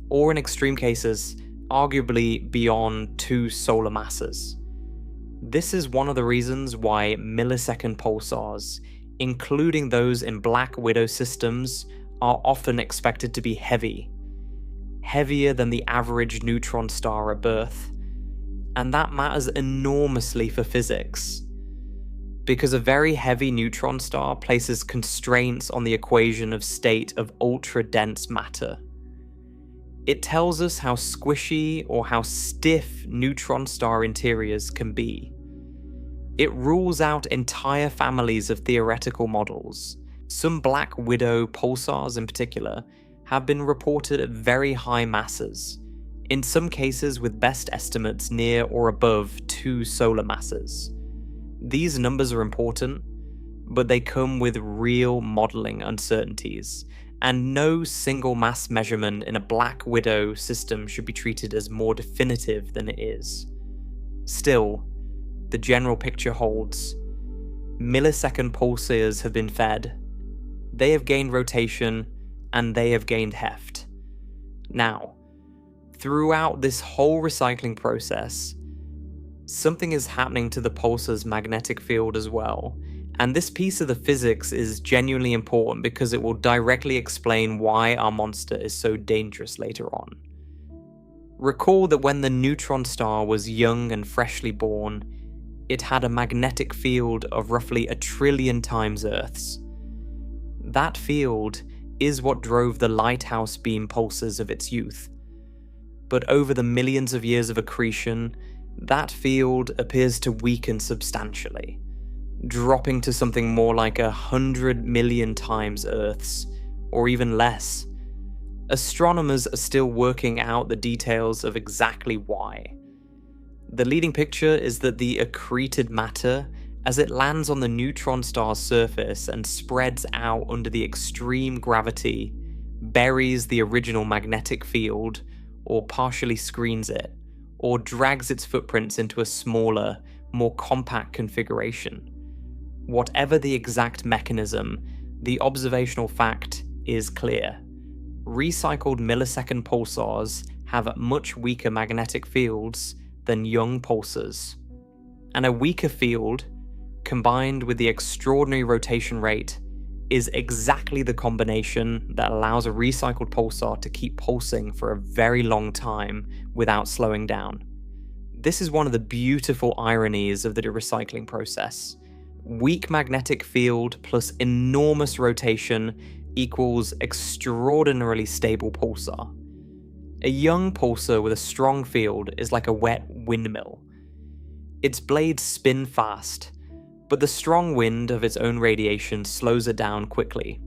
or in extreme cases, arguably beyond 2 solar masses. This is one of the reasons why millisecond pulsars, including those in Black Widow systems, are often expected to be heavy. Heavier than the average neutron star at birth. And that matters enormously for physics, because a very heavy neutron star places constraints on the equation of state of ultra-dense matter. It tells us how squishy or how stiff neutron star interiors can be. It rules out entire families of theoretical models. Some Black Widow pulsars in particular have been reported at very high masses, in some cases with best estimates near or above 2 solar masses. These numbers are important, but they come with real modeling uncertainties, and no single mass measurement in a Black Widow system should be treated as more definitive than it is. Still, the general picture holds. Millisecond pulsars have been fed, they have gained rotation, and they have gained heft. Now, throughout this whole recycling process, something is happening to the pulsar's magnetic field as well, and this piece of the physics is genuinely important because it will directly explain why our monster is so dangerous later on. Recall that when the neutron star was young and freshly born, it had a magnetic field of roughly 1 trillion times Earth's. That field is what drove the lighthouse beam pulsars of its youth. But over the millions of years of accretion, that field appears to weaken substantially, dropping to something more like 100 million times Earth's, or even less. Astronomers are still working out the details of exactly why. The leading picture is that the accreted matter, as it lands on the neutron star's surface and spreads out under the extreme gravity, buries the original magnetic field, or partially screens it, or drags its footprints into a smaller, more compact configuration. Whatever the exact mechanism, the observational fact is clear. Recycled millisecond pulsars have much weaker magnetic fields than young pulsars. And a weaker field, combined with the extraordinary rotation rate, is exactly the combination that allows a recycled pulsar to keep pulsing for a very long time without slowing down. This is one of the beautiful ironies of the recycling process. Weak magnetic field plus enormous rotation equals extraordinarily stable pulsar. A young pulsar with a strong field is like a wet windmill. Its blades spin fast, but the strong wind of its own radiation slows it down quickly.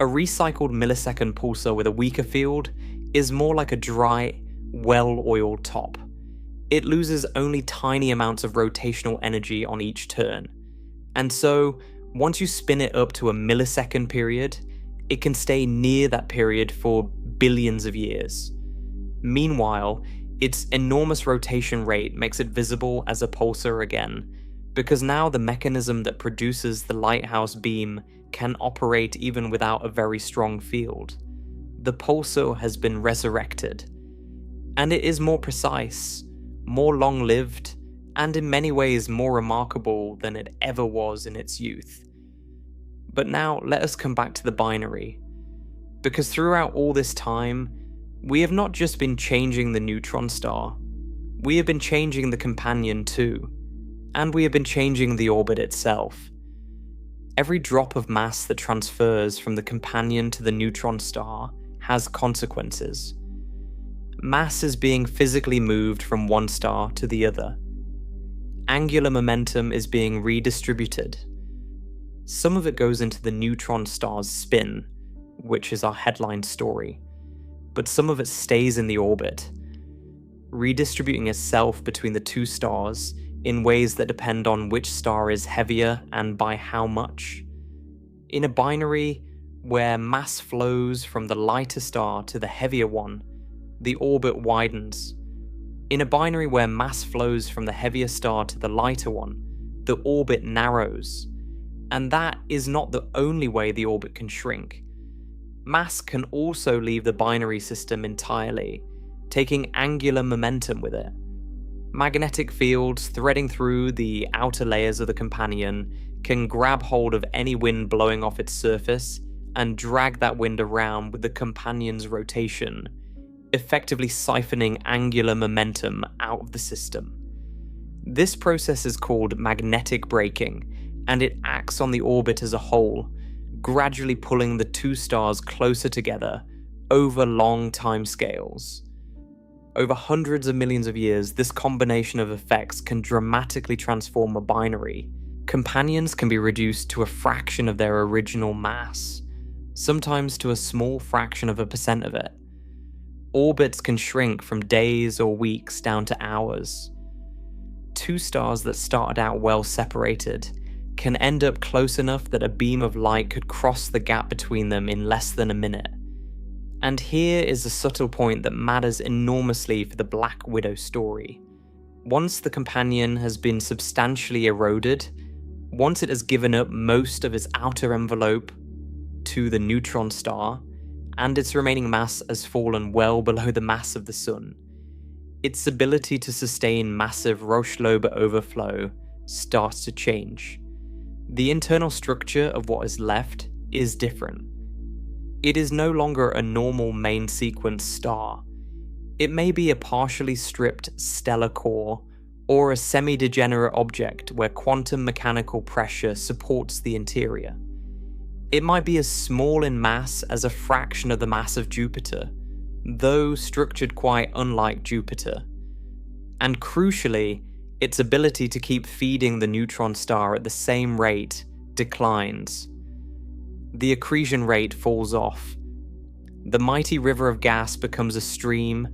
A recycled millisecond pulsar with a weaker field is more like a dry, well-oiled top. It loses only tiny amounts of rotational energy on each turn, and so once you spin it up to a millisecond period, it can stay near that period for billions of years. Meanwhile, its enormous rotation rate makes it visible as a pulsar again, because now the mechanism that produces the lighthouse beam can operate even without a very strong field. The pulsar has been resurrected, and it is more precise, more long-lived, and in many ways more remarkable than it ever was in its youth. But now let us come back to the binary, because throughout all this time, we have not just been changing the neutron star, we have been changing the companion too, and we have been changing the orbit itself. Every drop of mass that transfers from the companion to the neutron star has consequences. Mass is being physically moved from one star to the other. Angular momentum is being redistributed. Some of it goes into the neutron star's spin, which is our headline story, but some of it stays in the orbit, redistributing itself between the two stars in ways that depend on which star is heavier and by how much. In a binary where mass flows from the lighter star to the heavier one, the orbit widens. In a binary where mass flows from the heavier star to the lighter one, the orbit narrows. And that is not the only way the orbit can shrink. Mass can also leave the binary system entirely, taking angular momentum with it. Magnetic fields threading through the outer layers of the companion can grab hold of any wind blowing off its surface and drag that wind around with the companion's rotation, effectively siphoning angular momentum out of the system. This process is called magnetic braking, and it acts on the orbit as a whole, gradually pulling the two stars closer together over long timescales. Over hundreds of millions of years, this combination of effects can dramatically transform a binary. Companions can be reduced to a fraction of their original mass, sometimes to a small fraction of a percent of it. Orbits can shrink from days or weeks down to hours. Two stars that started out well separated can end up close enough that a beam of light could cross the gap between them in less than a minute. And here is a subtle point that matters enormously for the Black Widow story. Once the companion has been substantially eroded, once it has given up most of its outer envelope to the neutron star, and its remaining mass has fallen well below the mass of the Sun, its ability to sustain massive Roche-lobe overflow starts to change. The internal structure of what is left is different. It is no longer a normal main sequence star. It may be a partially stripped stellar core, or a semi-degenerate object where quantum mechanical pressure supports the interior. It might be as small in mass as a fraction of the mass of Jupiter, though structured quite unlike Jupiter. And crucially, its ability to keep feeding the neutron star at the same rate declines. The accretion rate falls off. The mighty river of gas becomes a stream,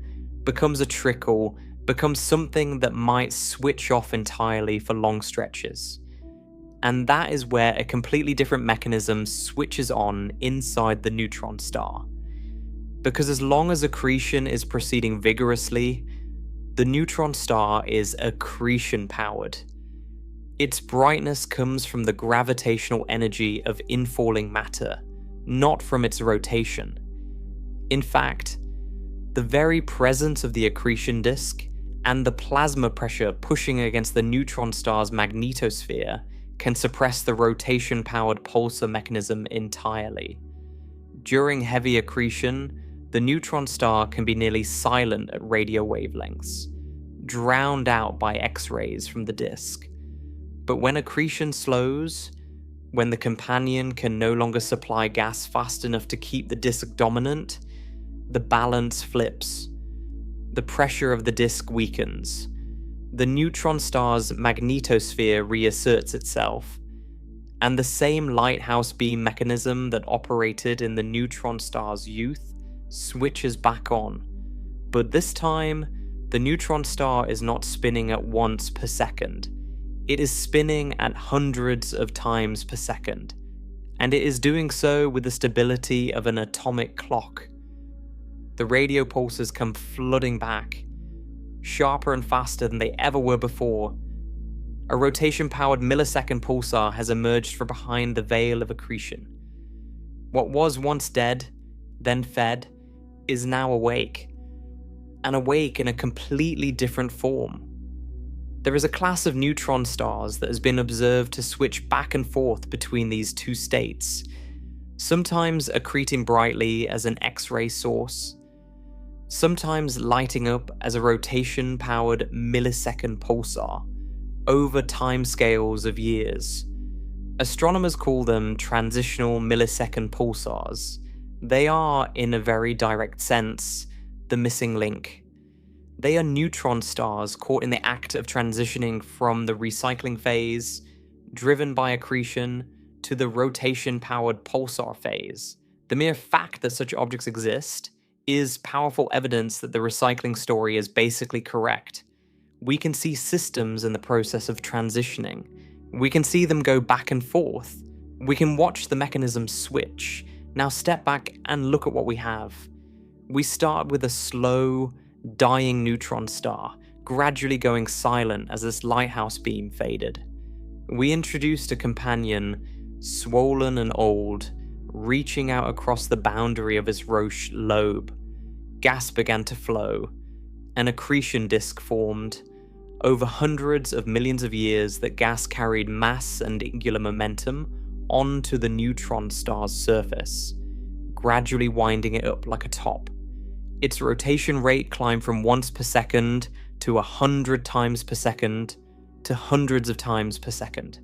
becomes a trickle, becomes something that might switch off entirely for long stretches. And that is where a completely different mechanism switches on inside the neutron star. Because as long as accretion is proceeding vigorously, the neutron star is accretion powered. Its brightness comes from the gravitational energy of infalling matter, not from its rotation. In fact, the very presence of the accretion disk and the plasma pressure pushing against the neutron star's magnetosphere can suppress the rotation-powered pulsar mechanism entirely. During heavy accretion, the neutron star can be nearly silent at radio wavelengths, drowned out by X-rays from the disk. But when accretion slows, when the companion can no longer supply gas fast enough to keep the disk dominant, the balance flips. The pressure of the disk weakens. The neutron star's magnetosphere reasserts itself, and the same lighthouse beam mechanism that operated in the neutron star's youth switches back on. But this time, the neutron star is not spinning at once per second. It is spinning at hundreds of times per second, and it is doing so with the stability of an atomic clock. The radio pulses come flooding back, sharper and faster than they ever were before. A rotation-powered millisecond pulsar has emerged from behind the veil of accretion. What was once dead, then fed, is now awake, and awake in a completely different form. There is a class of neutron stars that has been observed to switch back and forth between these two states, sometimes accreting brightly as an X-ray source, sometimes lighting up as a rotation-powered millisecond pulsar over timescales of years. Astronomers call them transitional millisecond pulsars. They are, in a very direct sense, the missing link. They are neutron stars caught in the act of transitioning from the recycling phase, driven by accretion, to the rotation-powered pulsar phase. The mere fact that such objects exist is powerful evidence that the recycling story is basically correct. We can see systems in the process of transitioning. We can see them go back and forth. We can watch the mechanism switch. Now step back and look at what we have. We start with a slow, dying neutron star, gradually going silent as this lighthouse beam faded. We introduced a companion, swollen and old, reaching out across the boundary of his Roche-lobe. Gas began to flow. An accretion disk formed. over hundreds of millions of years that gas carried mass and angular momentum onto the neutron star's surface, gradually winding it up like a top. Its rotation rate climbed from once per second to 100 times per second to hundreds of times per second.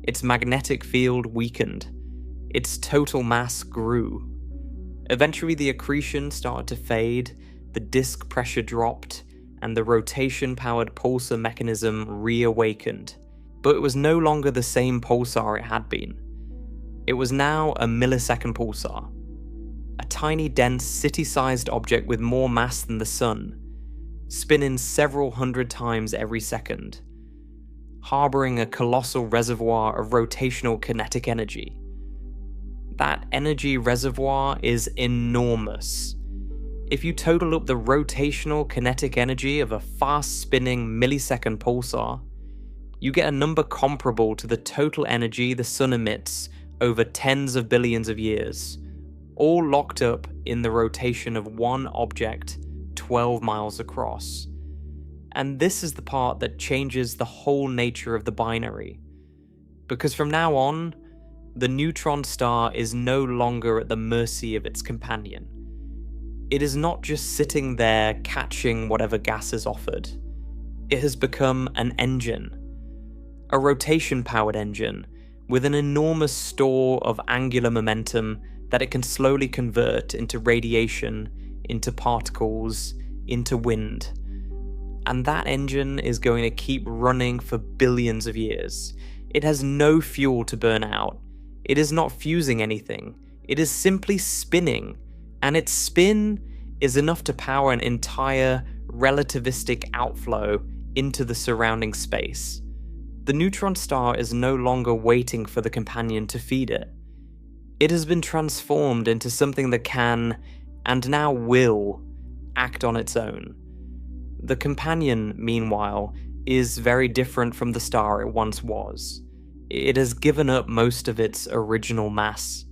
Its magnetic field weakened. Its total mass grew. Eventually, the accretion started to fade, the disk pressure dropped, and the rotation-powered pulsar mechanism reawakened. But it was no longer the same pulsar it had been. It was now a millisecond pulsar. A tiny, dense, city-sized object with more mass than the Sun, spinning several hundred times every second, harboring a colossal reservoir of rotational kinetic energy. That energy reservoir is enormous. If you total up the rotational kinetic energy of a fast-spinning millisecond pulsar, you get a number comparable to the total energy the Sun emits over tens of billions of years, all locked up in the rotation of one object 12 miles across. And this is the part that changes the whole nature of the binary. Because from now on, the neutron star is no longer at the mercy of its companion. It is not just sitting there catching whatever gas is offered. It has become an engine. A rotation-powered engine with an enormous store of angular momentum that it can slowly convert into radiation, into particles, into wind. And that engine is going to keep running for billions of years. It has no fuel to burn out. It is not fusing anything. It is simply spinning. And its spin is enough to power an entire relativistic outflow into the surrounding space. The neutron star is no longer waiting for the companion to feed it. It has been transformed into something that can, and now will, act on its own. The companion, meanwhile, is very different from the star it once was. It has given up most of its original mass.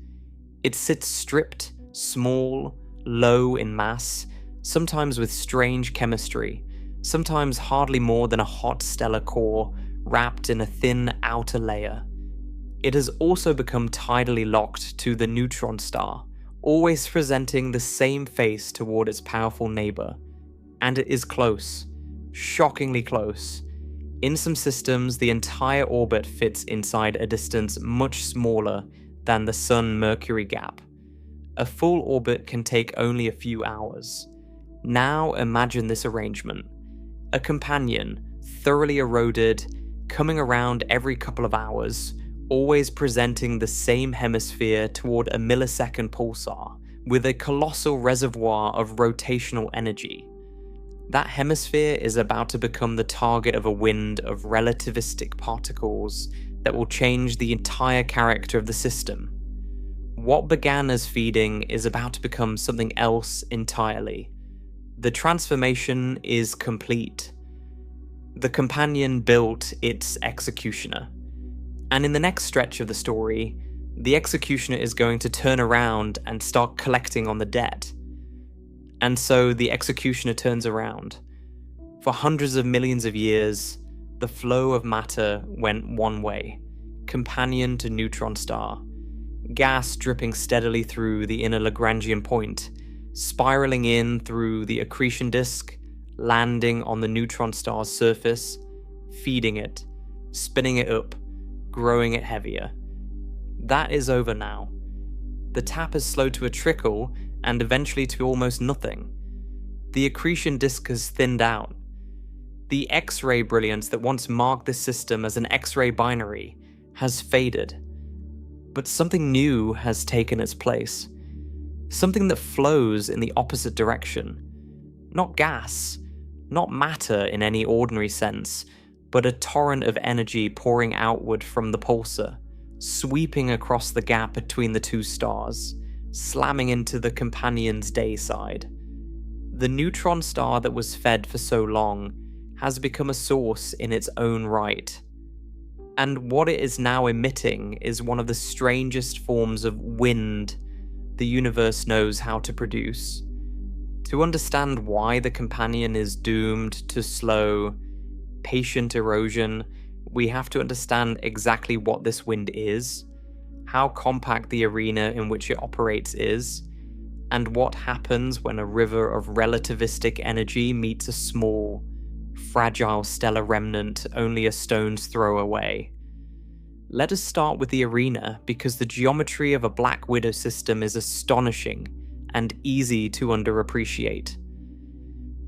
It sits stripped, small, low in mass, sometimes with strange chemistry, sometimes hardly more than a hot stellar core wrapped in a thin outer layer. It has also become tidally locked to the neutron star, always presenting the same face toward its powerful neighbor. And it is close, shockingly close. In some systems, the entire orbit fits inside a distance much smaller than the Sun-Mercury gap. A full orbit can take only a few hours. Now imagine this arrangement. A companion, thoroughly eroded, coming around every couple of hours, always presenting the same hemisphere toward a millisecond pulsar, with a colossal reservoir of rotational energy. That hemisphere is about to become the target of a wind of relativistic particles that will change the entire character of the system. What began as feeding is about to become something else entirely. The transformation is complete. The companion built its executioner. And in the next stretch of the story, the executioner is going to turn around and start collecting on the debt. And so the executioner turns around. For hundreds of millions of years, the flow of matter went one way, companion to neutron star. Gas dripping steadily through the inner Lagrangian point, spiraling in through the accretion disk, landing on the neutron star's surface, feeding it, spinning it up, growing it heavier. That is over now. The tap has slowed to a trickle and eventually to almost nothing. The accretion disk has thinned out. The X-ray brilliance that once marked this system as an X-ray binary has faded. But something new has taken its place. Something that flows in the opposite direction. Not gas, not matter in any ordinary sense, but a torrent of energy pouring outward from the pulsar, sweeping across the gap between the two stars, slamming into the companion's day side. The neutron star that was fed for so long has become a source in its own right. And what it is now emitting is one of the strangest forms of wind the universe knows how to produce. To understand why the companion is doomed to slow, patient erosion, we have to understand exactly what this wind is, how compact the arena in which it operates is, and what happens when a river of relativistic energy meets a small, fragile stellar remnant only a stone's throw away. Let us start with the arena because the geometry of a black widow system is astonishing and easy to underappreciate.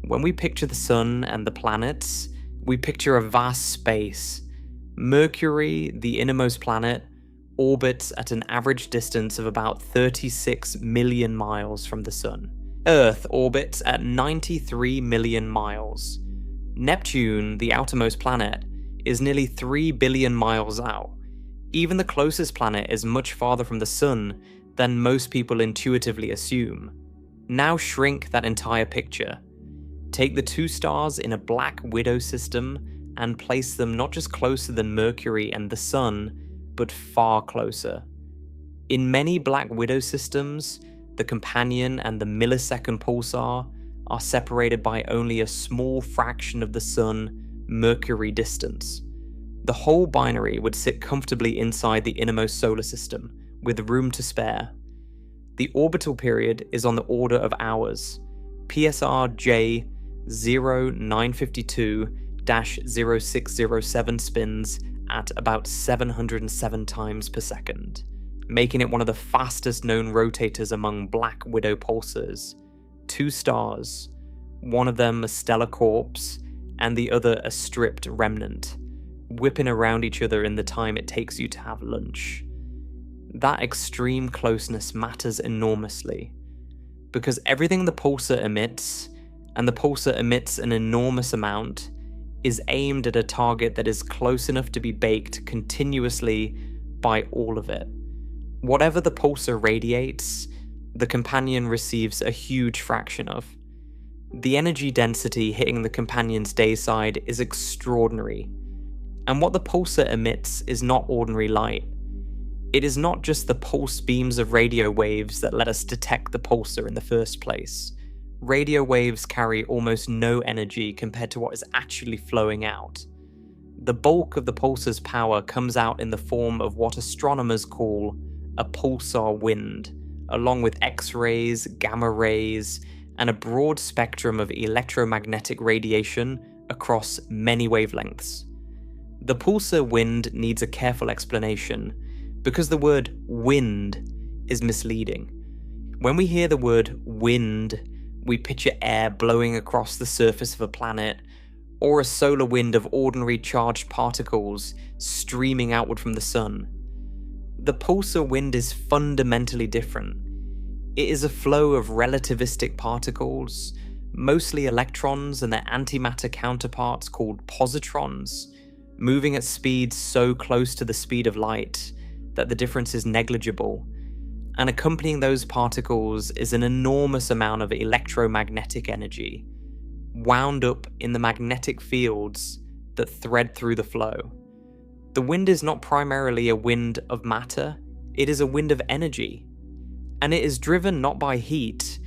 When we picture the sun and the planets, we picture a vast space. Mercury, the innermost planet, orbits at an average distance of about 36 million miles from the sun. Earth orbits at 93 million miles. Neptune, the outermost planet, is nearly 3 billion miles out. Even the closest planet is much farther from the sun than most people intuitively assume. Now shrink that entire picture. Take the two stars in a black widow system and place them not just closer than Mercury and the sun, but far closer. In many black widow systems, the companion and the millisecond pulsar are separated by only a small fraction of the sun-Mercury distance. The whole binary would sit comfortably inside the innermost solar system, with room to spare. The orbital period is on the order of hours. PSR J 0952-0607 spins at about 707 times per second, making it one of the fastest known rotators among black widow pulsars. Two stars, one of them a stellar corpse, and the other a stripped remnant, whipping around each other in the time it takes you to have lunch. That extreme closeness matters enormously, because everything the pulsar emits, and the pulsar emits an enormous amount, is aimed at a target that is close enough to be baked continuously by all of it. Whatever the pulsar radiates, the companion receives a huge fraction of. The energy density hitting the companion's day side is extraordinary. And what the pulsar emits is not ordinary light. It is not just the pulse beams of radio waves that let us detect the pulsar in the first place. Radio waves carry almost no energy compared to what is actually flowing out. The bulk of the pulsar's power comes out in the form of what astronomers call a pulsar wind, along with X-rays, gamma rays, and a broad spectrum of electromagnetic radiation across many wavelengths. The pulsar wind needs a careful explanation, because the word wind is misleading. When we hear the word wind, we picture air blowing across the surface of a planet, or a solar wind of ordinary charged particles streaming outward from the sun. The pulsar wind is fundamentally different. It is a flow of relativistic particles, mostly electrons and their antimatter counterparts called positrons, moving at speeds so close to the speed of light that the difference is negligible, and accompanying those particles is an enormous amount of electromagnetic energy, wound up in the magnetic fields that thread through the flow. The wind is not primarily a wind of matter, it is a wind of energy, and it is driven not by heat,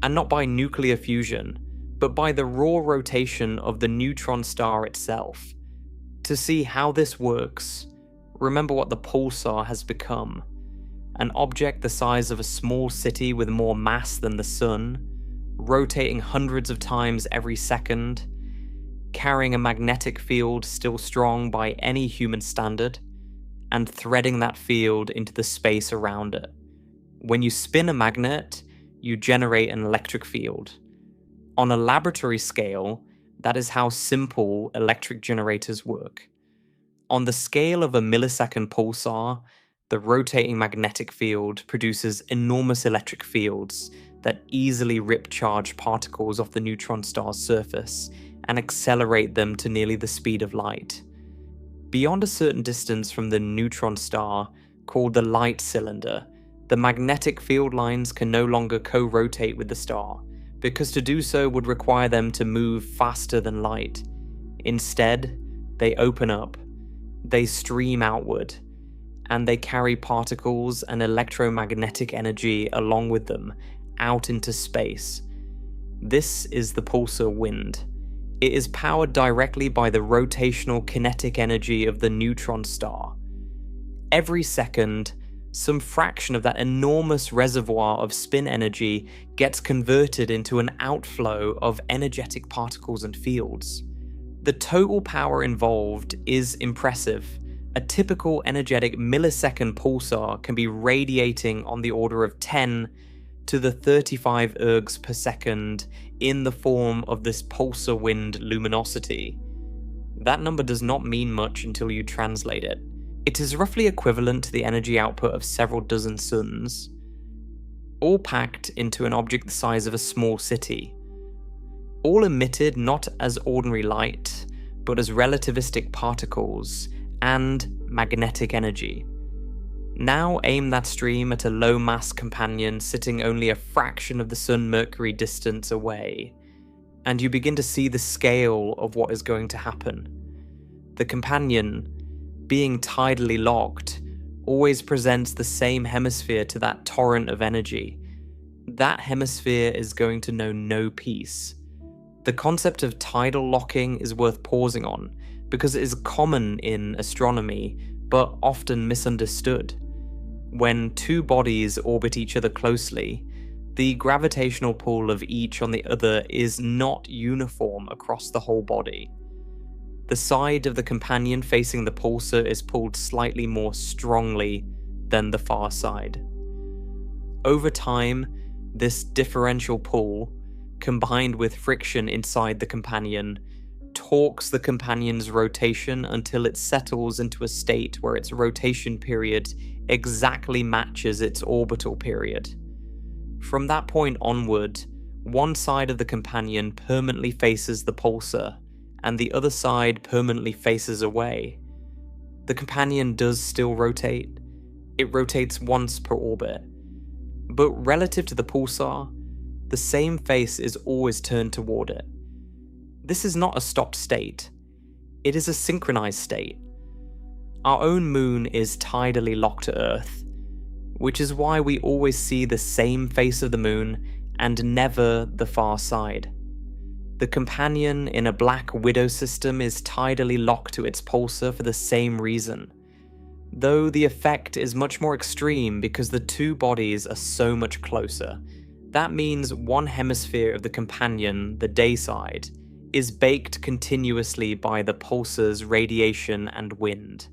and not by nuclear fusion, but by the raw rotation of the neutron star itself. To see how this works, remember what the pulsar has become. An object the size of a small city with more mass than the sun, rotating hundreds of times every second, carrying a magnetic field still strong by any human standard, and threading that field into the space around it. When you spin a magnet, you generate an electric field. On a laboratory scale, that is how simple electric generators work. On the scale of a millisecond pulsar, the rotating magnetic field produces enormous electric fields that easily rip charged particles off the neutron star's surface and accelerate them to nearly the speed of light. Beyond a certain distance from the neutron star, called the light cylinder, the magnetic field lines can no longer co-rotate with the star, because to do so would require them to move faster than light. Instead, they open up, they stream outward, and they carry particles and electromagnetic energy along with them out into space. This is the pulsar wind, It is powered directly by the rotational kinetic energy of the neutron star. Every second, some fraction of that enormous reservoir of spin energy gets converted into an outflow of energetic particles and fields. The total power involved is impressive. A typical energetic millisecond pulsar can be radiating on the order of 10 to the 35 ergs per second in the form of this pulsar wind luminosity. That number does not mean much until you translate it. It is roughly equivalent to the energy output of several dozen suns, all packed into an object the size of a small city. All emitted not as ordinary light, but as relativistic particles and magnetic energy. Now aim that stream at a low-mass companion sitting only a fraction of the Sun-Mercury distance away, and you begin to see the scale of what is going to happen. The companion, being tidally locked, always presents the same hemisphere to that torrent of energy. That hemisphere is going to know no peace. The concept of tidal locking is worth pausing on, because it is common in astronomy, but often misunderstood. When two bodies orbit each other closely, the gravitational pull of each on the other is not uniform across the whole body. The side of the companion facing the pulsar is pulled slightly more strongly than the far side. Over time, this differential pull, combined with friction inside the companion, torques the companion's rotation until it settles into a state where its rotation period exactly matches its orbital period. From that point onward, one side of the companion permanently faces the pulsar, and the other side permanently faces away. The companion does still rotate. It rotates once per orbit. But relative to the pulsar, the same face is always turned toward it. This is not a stopped state. It is a synchronized state. Our own moon is tidally locked to Earth, which is why we always see the same face of the moon and never the far side. The companion in a black widow system is tidally locked to its pulsar for the same reason, though the effect is much more extreme because the two bodies are so much closer. That means one hemisphere of the companion, the day side, is baked continuously by the pulsar's radiation and wind.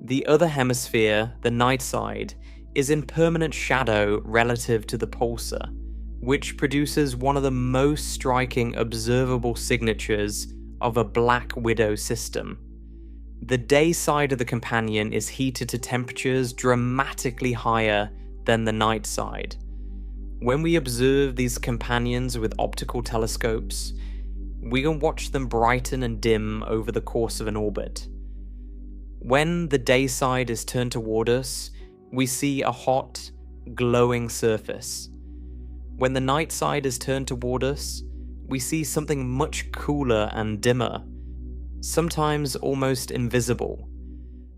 The other hemisphere, the night side, is in permanent shadow relative to the pulsar, which produces one of the most striking observable signatures of a black widow system. The day side of the companion is heated to temperatures dramatically higher than the night side. When we observe these companions with optical telescopes, we can watch them brighten and dim over the course of an orbit. When the day side is turned toward us, we see a hot, glowing surface. When the night side is turned toward us, we see something much cooler and dimmer, sometimes almost invisible.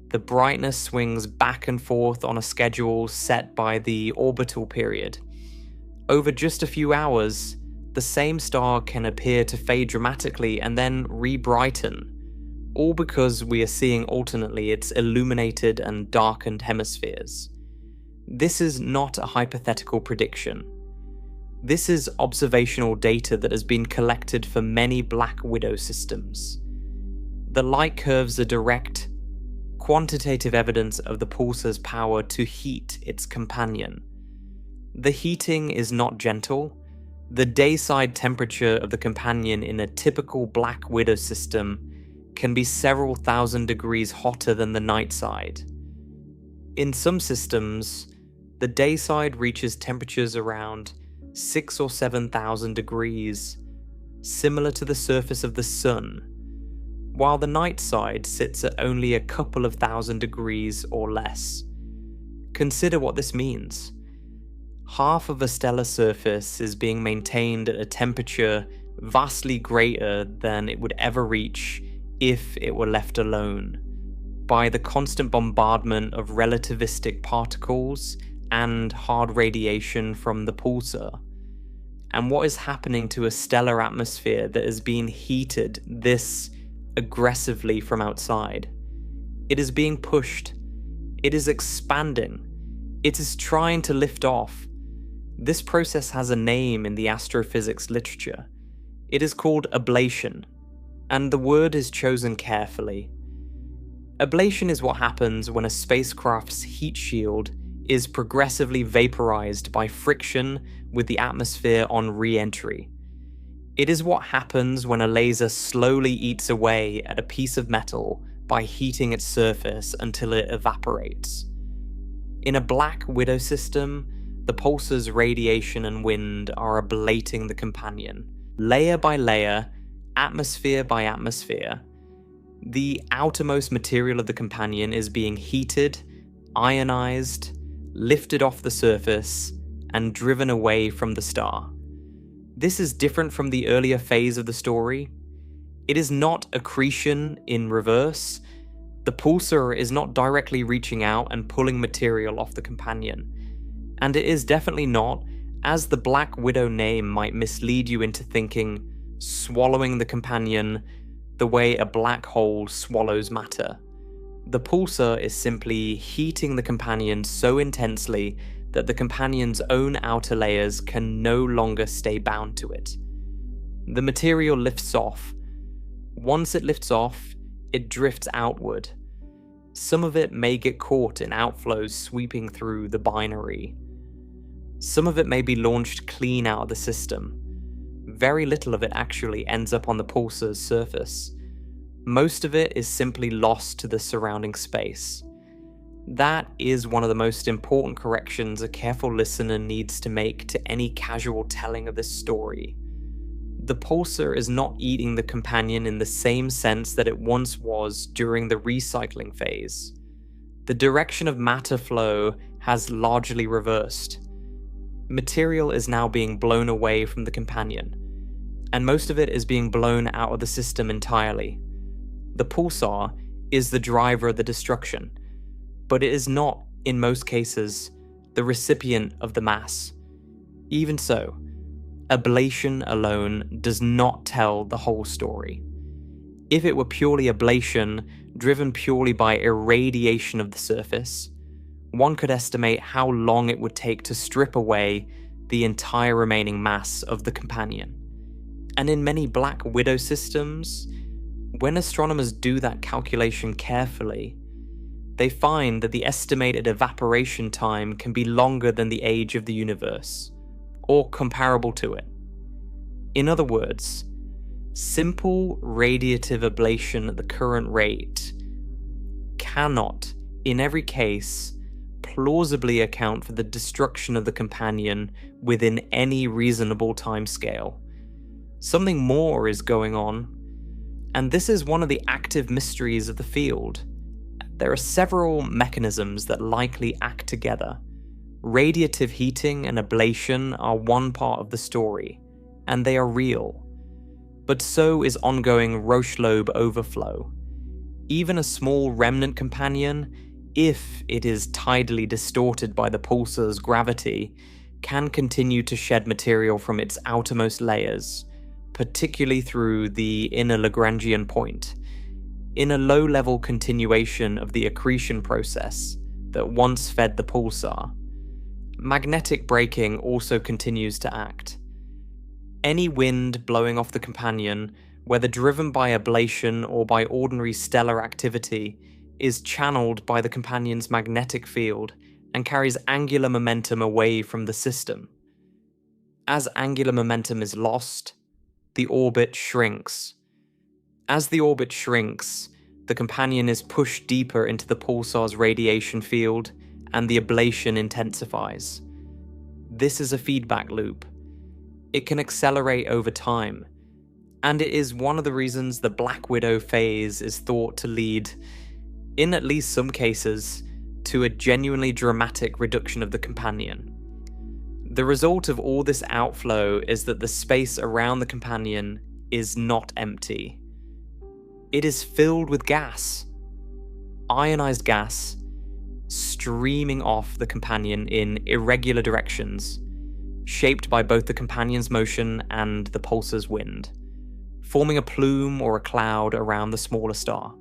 The brightness swings back and forth on a schedule set by the orbital period. Over just a few hours, the same star can appear to fade dramatically and then re-brighten, all because we are seeing alternately its illuminated and darkened hemispheres. This is not a hypothetical prediction. This is observational data that has been collected for many black widow systems. The light curves are direct, quantitative evidence of the pulsar's power to heat its companion. The heating is not gentle. The dayside temperature of the companion in a typical black widow system can be several thousand degrees hotter than the night side. In some systems, the dayside reaches temperatures around 6,000 or 7,000 degrees, similar to the surface of the sun, while the night side sits at only a couple of thousand degrees or less. Consider what this means. Half of a stellar surface is being maintained at a temperature vastly greater than it would ever reach if it were left alone, by the constant bombardment of relativistic particles and hard radiation from the pulsar. and what is happening to a stellar atmosphere that is being heated this aggressively from outside. It is being pushed. It is expanding. It is trying to lift off. This process has a name in the astrophysics literature. It is called ablation, and the word is chosen carefully. Ablation is what happens when a spacecraft's heat shield is progressively vaporized by friction with the atmosphere on re-entry. It is what happens when a laser slowly eats away at a piece of metal by heating its surface until it evaporates. In a black widow system, the pulsar's radiation and wind are ablating the companion, layer by layer, atmosphere by atmosphere. The outermost material of the companion is being heated, ionized, lifted off the surface, and driven away from the star. This is different from the earlier phase of the story. It is not accretion in reverse. The pulsar is not directly reaching out and pulling material off the companion. And it is definitely not, as the Black Widow name might mislead you into thinking, swallowing the companion the way a black hole swallows matter. The pulsar is simply heating the companion so intensely that the companion's own outer layers can no longer stay bound to it. The material lifts off. Once it lifts off, it drifts outward. Some of it may get caught in outflows sweeping through the binary. Some of it may be launched clean out of the system. Very little of it actually ends up on the pulsar's surface. Most of it is simply lost to the surrounding space. That is one of the most important corrections a careful listener needs to make to any casual telling of this story. The pulsar is not eating the companion in the same sense that it once was during the recycling phase. The direction of matter flow has largely reversed. Material is now being blown away from the companion, and most of it is being blown out of the system entirely. The pulsar is the driver of the destruction, but it is not, in most cases, the recipient of the mass. Even so, ablation alone does not tell the whole story. If it were purely ablation, driven purely by irradiation of the surface, one could estimate how long it would take to strip away the entire remaining mass of the companion. And in many Black Widow systems, when astronomers do that calculation carefully, they find that the estimated evaporation time can be longer than the age of the universe, or comparable to it. In other words, simple radiative ablation at the current rate cannot, in every case, plausibly account for the destruction of the companion within any reasonable timescale. Something more is going on, and this is one of the active mysteries of the field. There are several mechanisms that likely act together. Radiative heating and ablation are one part of the story, and they are real. But so is ongoing Roche-lobe overflow. Even a small remnant companion, if it is tidally distorted by the pulsar's gravity, can continue to shed material from its outermost layers, particularly through the inner Lagrangian point, in a low-level continuation of the accretion process that once fed the pulsar. Magnetic braking also continues to act. Any wind blowing off the companion, whether driven by ablation or by ordinary stellar activity, is channeled by the companion's magnetic field and carries angular momentum away from the system. As angular momentum is lost, the orbit shrinks. As the orbit shrinks, the companion is pushed deeper into the pulsar's radiation field, and the ablation intensifies. This is a feedback loop. It can accelerate over time, and it is one of the reasons the Black Widow phase is thought to lead, in at least some cases, to a genuinely dramatic reduction of the companion. The result of all this outflow is that the space around the companion is not empty. It is filled with gas, ionized gas, streaming off the companion in irregular directions. shaped by both the companion's motion and the pulsar's wind, forming a plume or a cloud around the smaller star.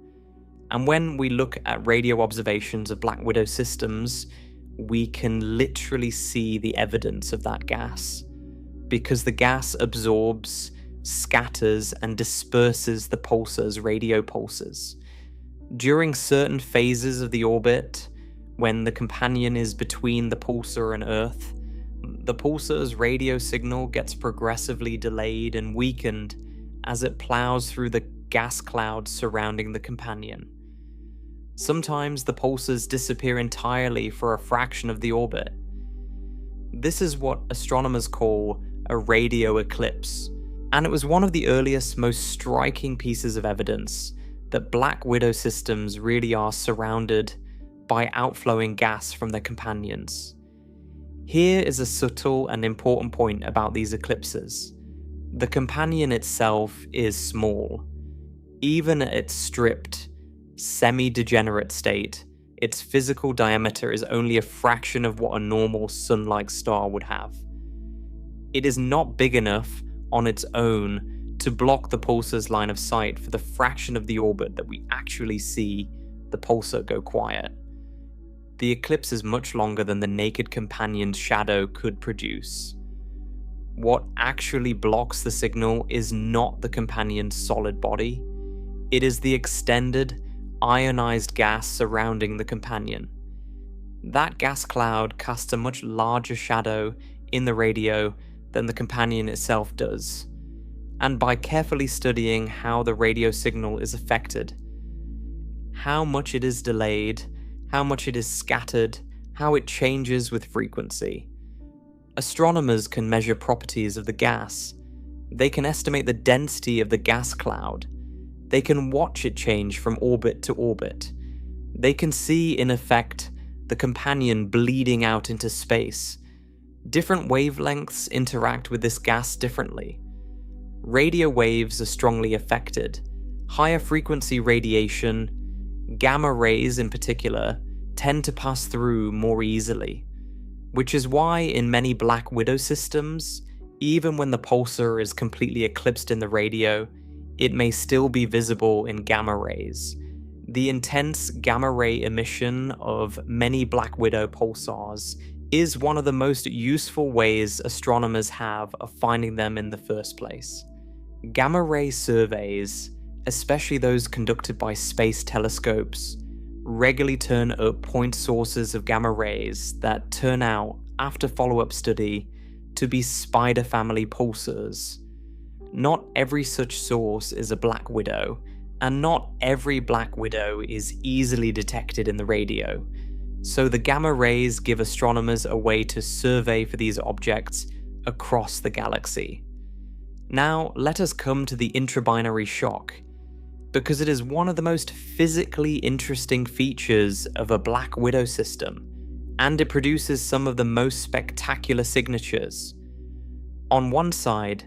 And when we look at radio observations of Black Widow systems, we can literally see the evidence of that gas, because the gas absorbs, scatters, and disperses the pulsar's radio pulses. During certain phases of the orbit, when the companion is between the pulsar and Earth, the pulsar's radio signal gets progressively delayed and weakened as it plows through the gas clouds surrounding the companion. Sometimes the pulsars disappear entirely for a fraction of the orbit. This is what astronomers call a radio eclipse, and it was one of the earliest, most striking pieces of evidence that Black Widow systems really are surrounded by outflowing gas from their companions. Here is a subtle and important point about these eclipses. The companion itself is small. Even at its stripped, semi-degenerate state, its physical diameter is only a fraction of what a normal sun-like star would have. It is not big enough on its own to block the pulsar's line of sight for the fraction of the orbit that we actually see the pulsar go quiet. The eclipse is much longer than the naked companion's shadow could produce. What actually blocks the signal is not the companion's solid body, it is the extended, ionized gas surrounding the companion. That gas cloud casts a much larger shadow in the radio than the companion itself does, and by carefully studying how the radio signal is affected, how much it is delayed, how much it is scattered, how it changes with frequency, astronomers can measure properties of the gas. They can estimate the density of the gas cloud. They can watch it change from orbit to orbit. They can see, in effect, the companion bleeding out into space. Different wavelengths interact with this gas differently. Radio waves are strongly affected. Higher frequency radiation, gamma rays in particular, tend to pass through more easily, which is why in many Black Widow systems, even when the pulsar is completely eclipsed in the radio, it may still be visible in gamma rays. The intense gamma ray emission of many Black Widow pulsars is one of the most useful ways astronomers have of finding them in the first place. Gamma ray surveys, especially those conducted by space telescopes, regularly turn up point sources of gamma rays that turn out, after follow-up study, to be spider family pulsars. Not every such source is a Black Widow, and not every Black Widow is easily detected in the radio, so the gamma rays give astronomers a way to survey for these objects across the galaxy. Now, let us come to the intrabinary shock, because it is one of the most physically interesting features of a Black Widow system, and it produces some of the most spectacular signatures. On one side,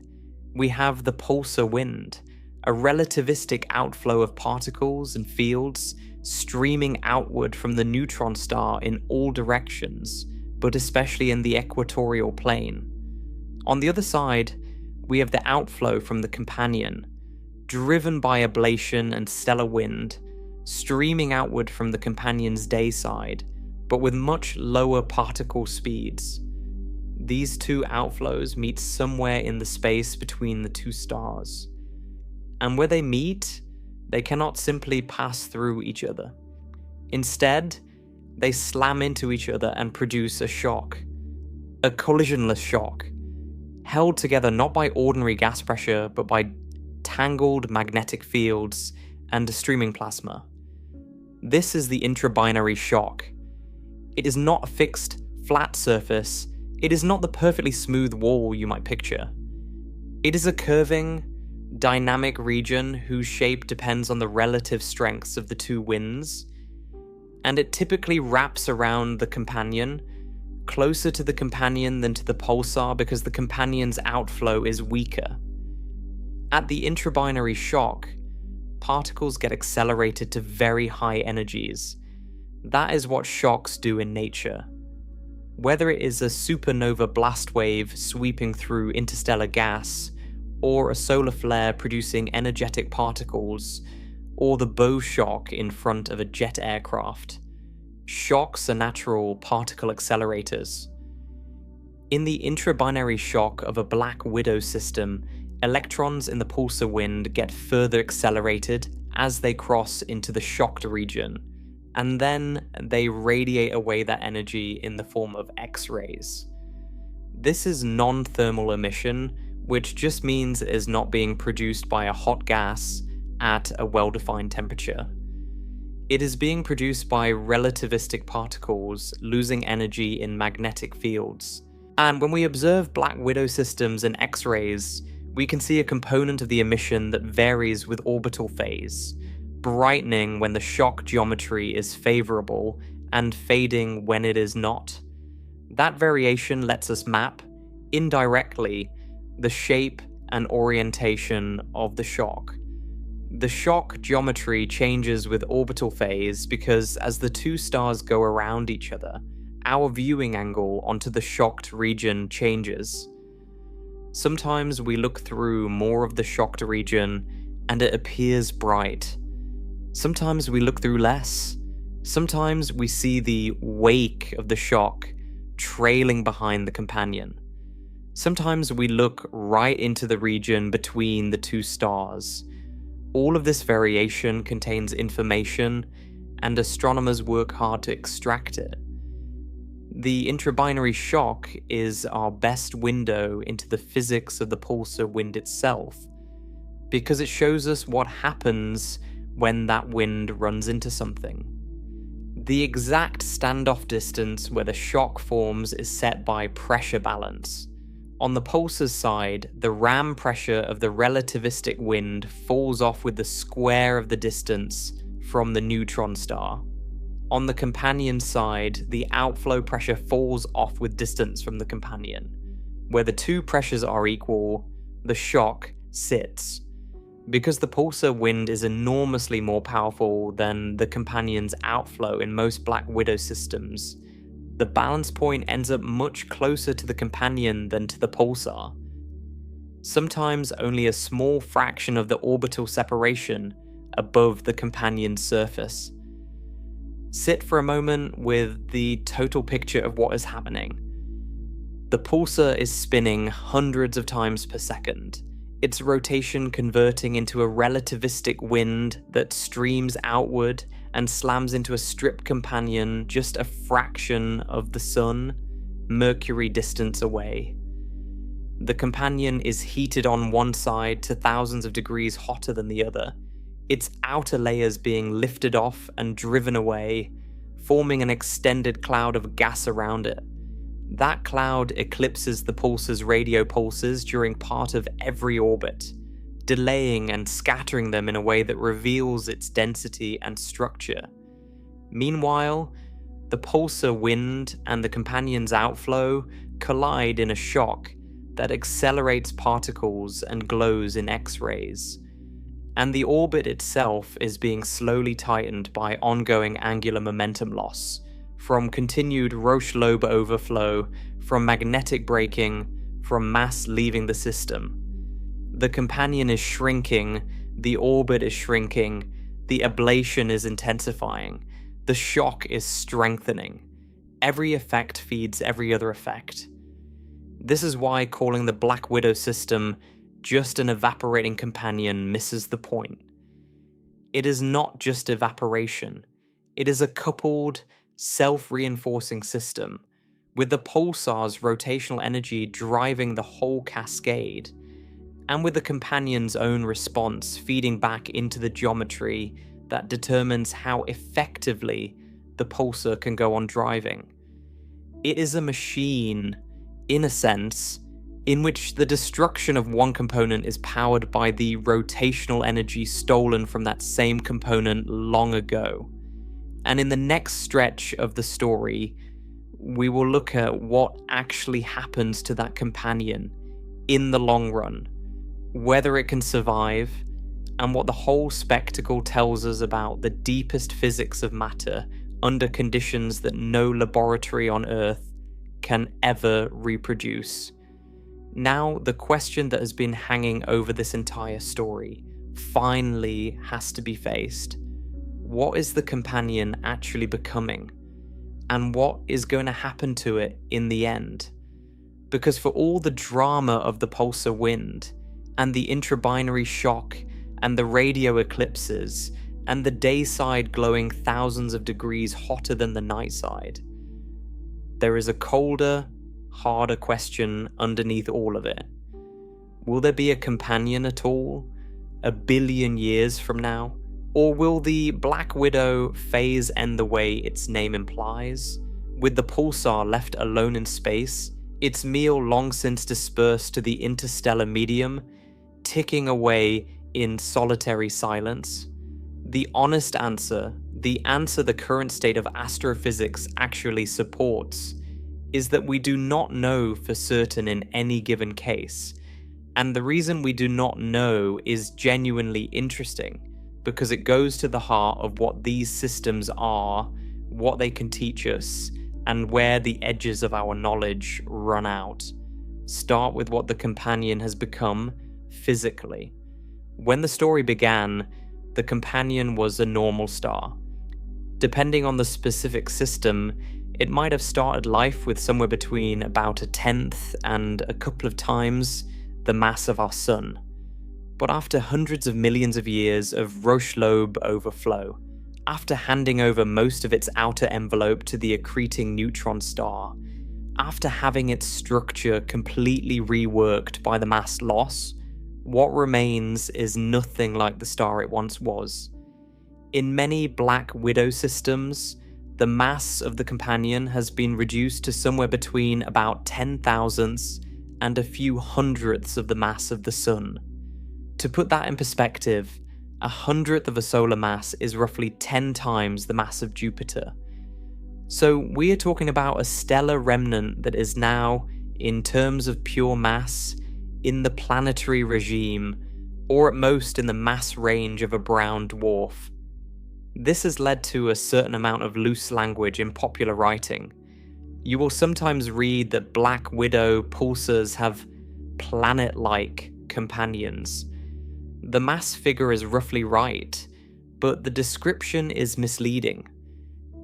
we have the pulsar wind, a relativistic outflow of particles and fields streaming outward from the neutron star in all directions, but especially in the equatorial plane. On the other side, we have the outflow from the companion, driven by ablation and stellar wind, streaming outward from the companion's day side, but with much lower particle speeds. These two outflows meet somewhere in the space between the two stars. And where they meet, they cannot simply pass through each other. Instead, they slam into each other and produce a shock. A collisionless shock, held together not by ordinary gas pressure, but by tangled magnetic fields and a streaming plasma. This is the intrabinary shock. It is not a fixed, flat surface. It is not the perfectly smooth wall you might picture. It is a curving, dynamic region whose shape depends on the relative strengths of the two winds, and it typically wraps around the companion, closer to the companion than to the pulsar because the companion's outflow is weaker. At the intrabinary shock, particles get accelerated to very high energies. That is what shocks do in nature. Whether it is a supernova blast wave sweeping through interstellar gas, or a solar flare producing energetic particles, or the bow shock in front of a jet aircraft, shocks are natural particle accelerators. In the intrabinary shock of a black widow system, electrons in the pulsar wind get further accelerated as they cross into the shocked region, and then they radiate away that energy in the form of X-rays. This is non-thermal emission, which just means it is not being produced by a hot gas at a well-defined temperature. It is being produced by relativistic particles losing energy in magnetic fields. And when we observe black widow systems and X-rays, we can see a component of the emission that varies with orbital phase, brightening when the shock geometry is favorable and fading when it is not. That variation lets us map, indirectly, the shape and orientation of the shock. The shock geometry changes with orbital phase because as the two stars go around each other, our viewing angle onto the shocked region changes. Sometimes we look through more of the shocked region and it appears bright. Sometimes we look through less. Sometimes we see the wake of the shock trailing behind the companion. Sometimes we look right into the region between the two stars. All of this variation contains information, and astronomers work hard to extract it. The intrabinary shock is our best window into the physics of the pulsar wind itself, because it shows us what happens when that wind runs into something. The exact standoff distance where the shock forms is set by pressure balance. On the pulsar's side, the ram pressure of the relativistic wind falls off with the square of the distance from the neutron star. On the companion side, the outflow pressure falls off with distance from the companion. Where the two pressures are equal, the shock sits. Because the pulsar wind is enormously more powerful than the companion's outflow in most black widow systems, the balance point ends up much closer to the companion than to the pulsar. Sometimes only a small fraction of the orbital separation above the companion's surface. Sit for a moment with the total picture of what is happening. The pulsar is spinning hundreds of times per second, its rotation converting into a relativistic wind that streams outward and slams into a strip companion just a fraction of the Sun, Mercury distance away. The companion is heated on one side to thousands of degrees hotter than the other, its outer layers being lifted off and driven away, forming an extended cloud of gas around it. That cloud eclipses the pulsar's radio pulses during part of every orbit, delaying and scattering them in a way that reveals its density and structure. Meanwhile, the pulsar wind and the companion's outflow collide in a shock that accelerates particles and glows in X-rays. And the orbit itself is being slowly tightened by ongoing angular momentum loss, from continued Roche-lobe overflow, from magnetic braking, from mass leaving the system. The companion is shrinking, the orbit is shrinking, the ablation is intensifying, the shock is strengthening. Every effect feeds every other effect. This is why calling the Black Widow system just an evaporating companion misses the point. It is not just evaporation. It is a coupled, self-reinforcing system, with the pulsar's rotational energy driving the whole cascade, and with the companion's own response feeding back into the geometry that determines how effectively the pulsar can go on driving. It is a machine, in a sense, in which the destruction of one component is powered by the rotational energy stolen from that same component long ago. And in the next stretch of the story, we will look at what actually happens to that companion in the long run, whether it can survive, and what the whole spectacle tells us about the deepest physics of matter under conditions that no laboratory on Earth can ever reproduce. Now, the question that has been hanging over this entire story finally has to be faced. What is the companion actually becoming? And what is going to happen to it in the end? Because for all the drama of the pulsar wind, and the intrabinary shock, and the radio eclipses, and the day side glowing thousands of degrees hotter than the night side, there is a colder, harder question underneath all of it. Will there be a companion at all, 1 billion years from now? Or will the Black Widow phase end the way its name implies? With the pulsar left alone in space, its meal long since dispersed to the interstellar medium, ticking away in solitary silence? The honest answer, the answer the current state of astrophysics actually supports, is that we do not know for certain in any given case. And the reason we do not know is genuinely interesting, because it goes to the heart of what these systems are, what they can teach us, and where the edges of our knowledge run out. Start with what the companion has become physically. When the story began, the companion was a normal star. Depending on the specific system, it might have started life with somewhere between about 1/10 and a couple of times the mass of our sun. But after hundreds of millions of years of Roche-lobe overflow, after handing over most of its outer envelope to the accreting neutron star, after having its structure completely reworked by the mass loss, what remains is nothing like the star it once was. In many Black Widow systems, the mass of the companion has been reduced to somewhere between about 10,000ths and a few hundredths of the mass of the sun. To put that in perspective, 100th of a solar mass is roughly 10 times the mass of Jupiter. So we are talking about a stellar remnant that is now, in terms of pure mass, in the planetary regime, or at most in the mass range of a brown dwarf. This has led to a certain amount of loose language in popular writing. You will sometimes read that Black Widow pulsars have planet-like companions. The mass figure is roughly right, but the description is misleading,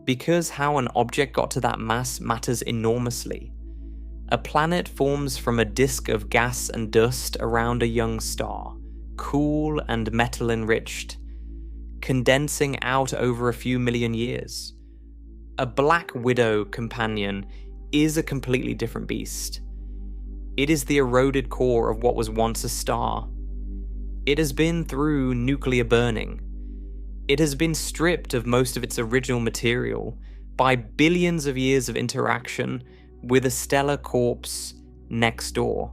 because how an object got to that mass matters enormously. A planet forms from a disk of gas and dust around a young star, cool and metal-enriched, condensing out over a few million years. A Black Widow companion is a completely different beast. It is the eroded core of what was once a star. It has been through nuclear burning. It has been stripped of most of its original material by billions of years of interaction with a stellar corpse next door.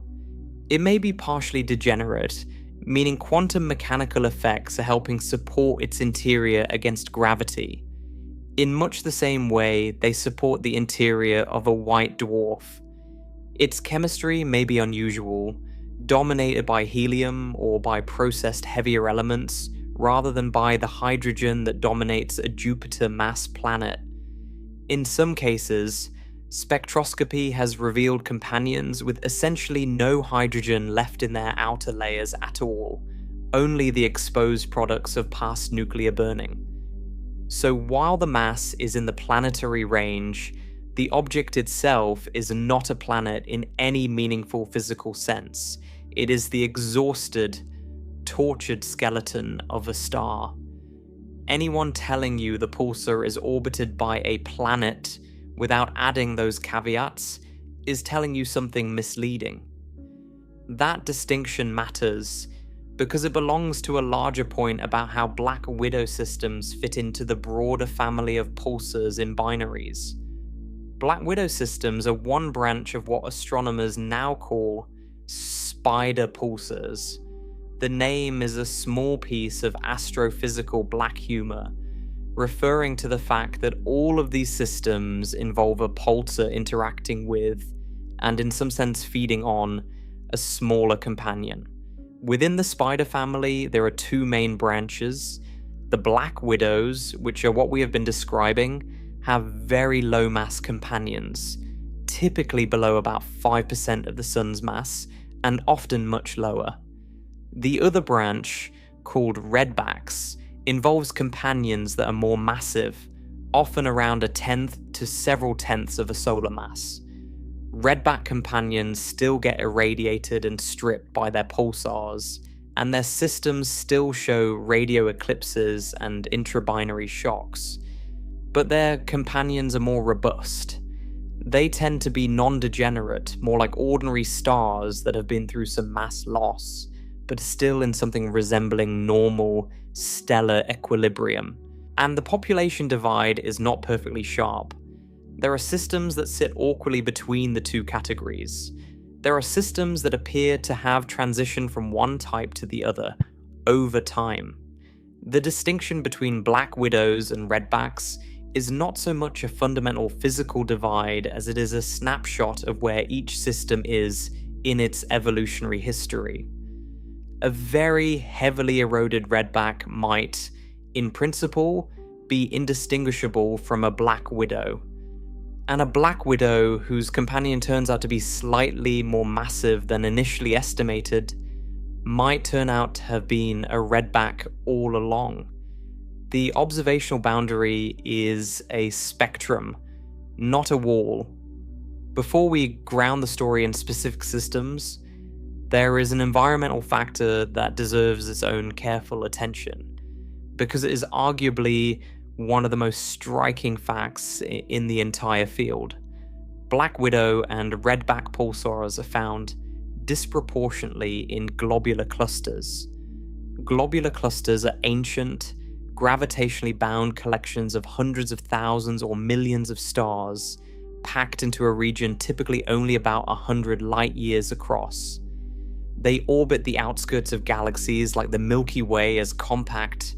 It may be partially degenerate, meaning quantum mechanical effects are helping support its interior against gravity, in much the same way they support the interior of a white dwarf. Its chemistry may be unusual, dominated by helium or by processed heavier elements, rather than by the hydrogen that dominates a Jupiter-mass planet. In some cases, spectroscopy has revealed companions with essentially no hydrogen left in their outer layers at all, only the exposed products of past nuclear burning. So while the mass is in the planetary range, the object itself is not a planet in any meaningful physical sense. It is the exhausted, tortured skeleton of a star. Anyone telling you the pulsar is orbited by a planet without adding those caveats is telling you something misleading. That distinction matters because it belongs to a larger point about how Black Widow systems fit into the broader family of pulsars in binaries. Black Widow systems are one branch of what astronomers now call spider pulsars. The name is a small piece of astrophysical black humor, referring to the fact that all of these systems involve a pulsar interacting with, and in some sense feeding on, a smaller companion. Within the spider family, there are two main branches. The Black Widows, which are what we have been describing, have very low mass companions, typically below about 5% of the Sun's mass, and often much lower. The other branch, called redbacks, involves companions that are more massive, often around a tenth to several tenths of a solar mass. Redback companions still get irradiated and stripped by their pulsars, and their systems still show radio eclipses and intrabinary shocks. But their companions are more robust. They tend to be non-degenerate, more like ordinary stars that have been through some mass loss, but still in something resembling normal stellar equilibrium. And the population divide is not perfectly sharp. There are systems that sit awkwardly between the two categories. There are systems that appear to have transitioned from one type to the other over time. The distinction between black widows and redbacks is not so much a fundamental physical divide as it is a snapshot of where each system is in its evolutionary history. A very heavily eroded redback might, in principle, be indistinguishable from a black widow. And a black widow whose companion turns out to be slightly more massive than initially estimated might turn out to have been a redback all along. The observational boundary is a spectrum, not a wall. Before we ground the story in specific systems, there is an environmental factor that deserves its own careful attention, because it is arguably one of the most striking facts in the entire field. Black widow and redback pulsars are found disproportionately in globular clusters. Globular clusters are ancient, gravitationally bound collections of hundreds of thousands or millions of stars, packed into a region typically only about 100 light years across. They orbit the outskirts of galaxies like the Milky Way as compact,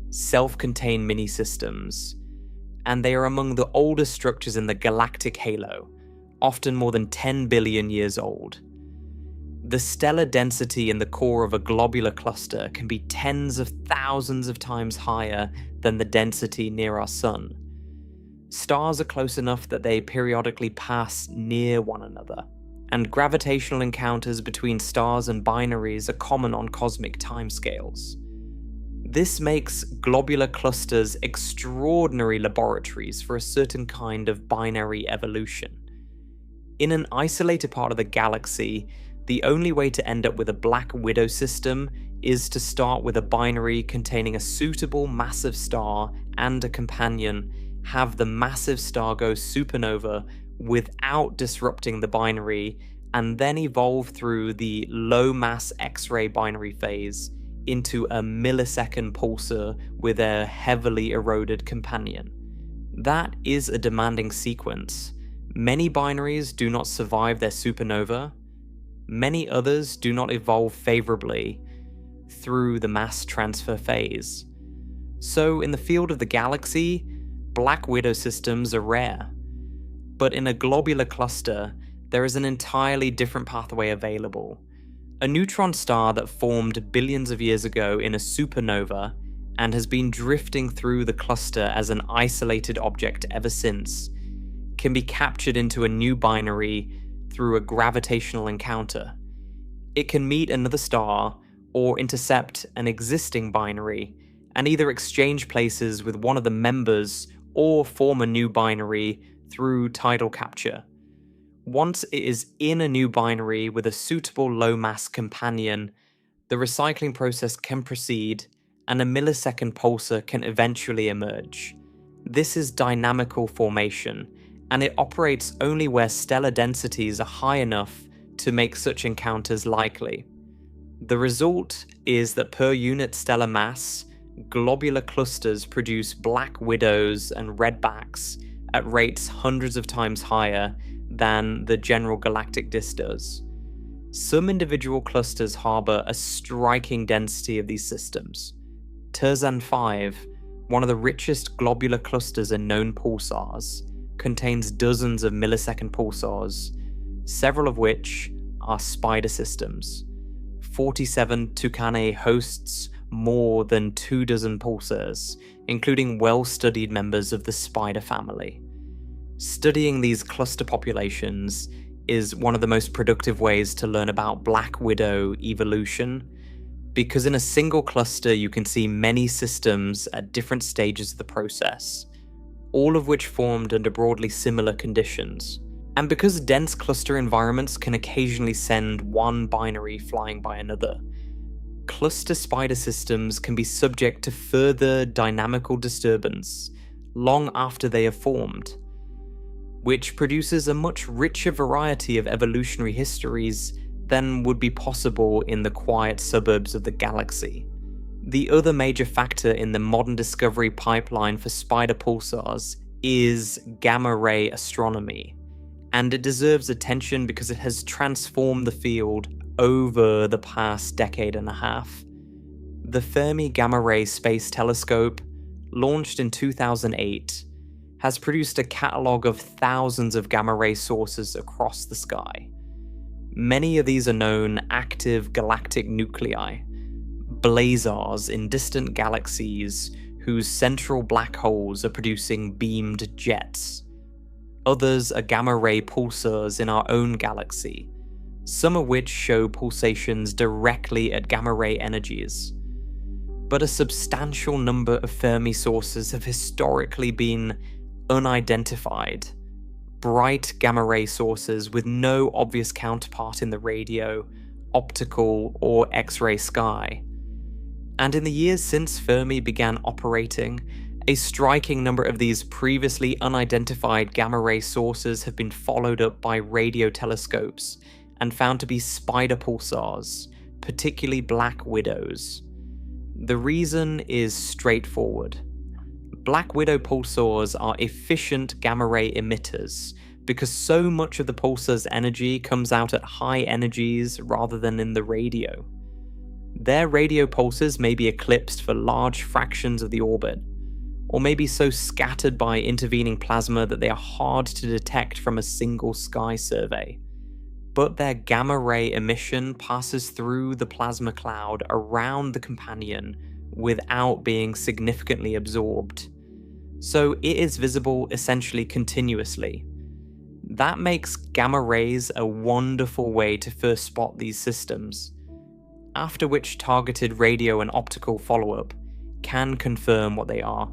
self-contained mini-systems, and they are among the oldest structures in the galactic halo, often more than 10 billion years old. The stellar density in the core of a globular cluster can be tens of thousands of times higher than the density near our Sun. Stars are close enough that they periodically pass near one another, and gravitational encounters between stars and binaries are common on cosmic timescales. This makes globular clusters extraordinary laboratories for a certain kind of binary evolution. In an isolated part of the galaxy, the only way to end up with a black widow system is to start with a binary containing a suitable massive star and a companion, have the massive star go supernova without disrupting the binary, and then evolve through the low-mass X-ray binary phase into a millisecond pulsar with a heavily eroded companion. That is a demanding sequence. Many binaries do not survive their supernova. Many others do not evolve favorably through the mass transfer phase. So in the field of the galaxy, black widow systems are rare. But in a globular cluster, there is an entirely different pathway available. A neutron star that formed billions of years ago in a supernova and has been drifting through the cluster as an isolated object ever since can be captured into a new binary through a gravitational encounter. It can meet another star or intercept an existing binary and either exchange places with one of the members or form a new binary through tidal capture. Once it is in a new binary with a suitable low-mass companion, the recycling process can proceed and a millisecond pulsar can eventually emerge. This is dynamical formation, and it operates only where stellar densities are high enough to make such encounters likely. The result is that per unit stellar mass, globular clusters produce black widows and redbacks at rates hundreds of times higher than the general galactic disk does. Some individual clusters harbor a striking density of these systems. Terzan 5, one of the richest globular clusters in known pulsars, contains dozens of millisecond pulsars, several of which are spider systems. 47 Tucanae hosts more than 24 pulsars, including well-studied members of the spider family. Studying these cluster populations is one of the most productive ways to learn about black widow evolution, because in a single cluster you can see many systems at different stages of the process, all of which formed under broadly similar conditions. And because dense cluster environments can occasionally send one binary flying by another, cluster spider systems can be subject to further dynamical disturbance long after they have formed, which produces a much richer variety of evolutionary histories than would be possible in the quiet suburbs of the galaxy. The other major factor in the modern discovery pipeline for spider pulsars is gamma-ray astronomy, and it deserves attention because it has transformed the field over the past decade and a half. The Fermi Gamma-Ray Space Telescope, launched in 2008, has produced a catalogue of thousands of gamma-ray sources across the sky. Many of these are known active galactic nuclei, blazars in distant galaxies whose central black holes are producing beamed jets. Others are gamma-ray pulsars in our own galaxy, some of which show pulsations directly at gamma-ray energies. But a substantial number of Fermi sources have historically been unidentified, bright gamma-ray sources with no obvious counterpart in the radio, optical, or X-ray sky. And in the years since Fermi began operating, a striking number of these previously unidentified gamma-ray sources have been followed up by radio telescopes and found to be spider pulsars, particularly black widows. The reason is straightforward. Black widow pulsars are efficient gamma-ray emitters because so much of the pulsar's energy comes out at high energies rather than in the radio. Their radio pulses may be eclipsed for large fractions of the orbit, or may be so scattered by intervening plasma that they are hard to detect from a single sky survey. But their gamma-ray emission passes through the plasma cloud around the companion without being significantly absorbed. So it is visible essentially continuously. That makes gamma rays a wonderful way to first spot these systems, after which targeted radio and optical follow-up can confirm what they are.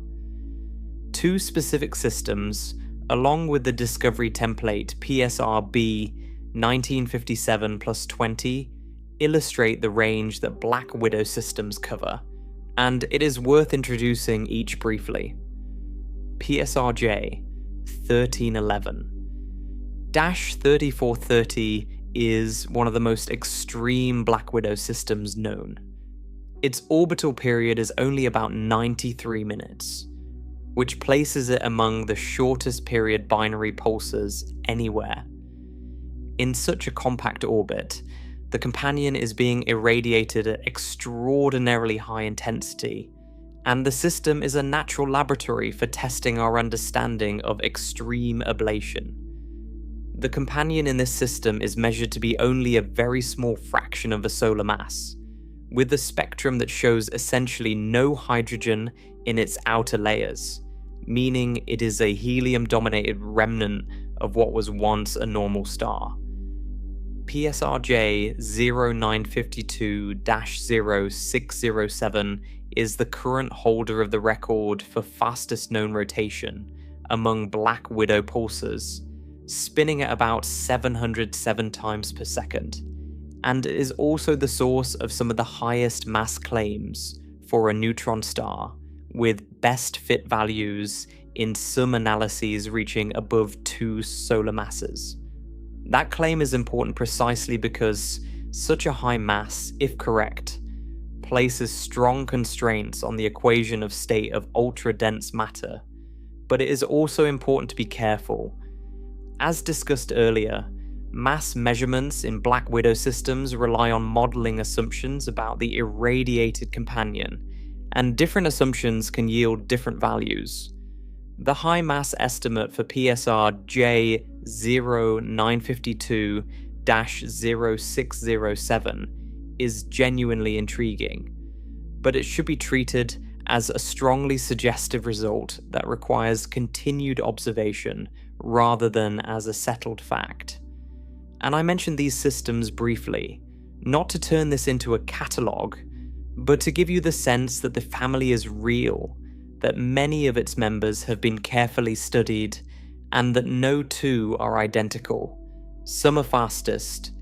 Two specific systems, along with the discovery template PSR-B 1957 plus 20, illustrate the range that Black Widow systems cover, and it is worth introducing each briefly. PSR-J 1311. Dash 3430 is one of the most extreme Black Widow systems known. Its orbital period is only about 93 minutes, which places it among the shortest period binary pulsars anywhere. In such a compact orbit, the companion is being irradiated at extraordinarily high intensity, and the system is a natural laboratory for testing our understanding of extreme ablation. The companion in this system is measured to be only a very small fraction of a solar mass, with a spectrum that shows essentially no hydrogen in its outer layers, meaning it is a helium-dominated remnant of what was once a normal star. PSR-J 0952-0607 is the current holder of the record for fastest known rotation among Black Widow pulsars, spinning at about 707 times per second, and is also the source of some of the highest mass claims for a neutron star, with best fit values in some analyses reaching above 2 solar masses. That claim is important precisely because such a high mass, if correct, places strong constraints on the equation of state of ultra-dense matter, but it is also important to be careful. As discussed earlier, mass measurements in Black Widow systems rely on modeling assumptions about the irradiated companion, and different assumptions can yield different values. The high mass estimate for PSR-J 0952-0607 is genuinely intriguing, but it should be treated as a strongly suggestive result that requires continued observation rather than as a settled fact. And I mentioned these systems briefly, not to turn this into a catalogue, but to give you the sense that the family is real, that many of its members have been carefully studied, and that no two are identical. Some are fastest,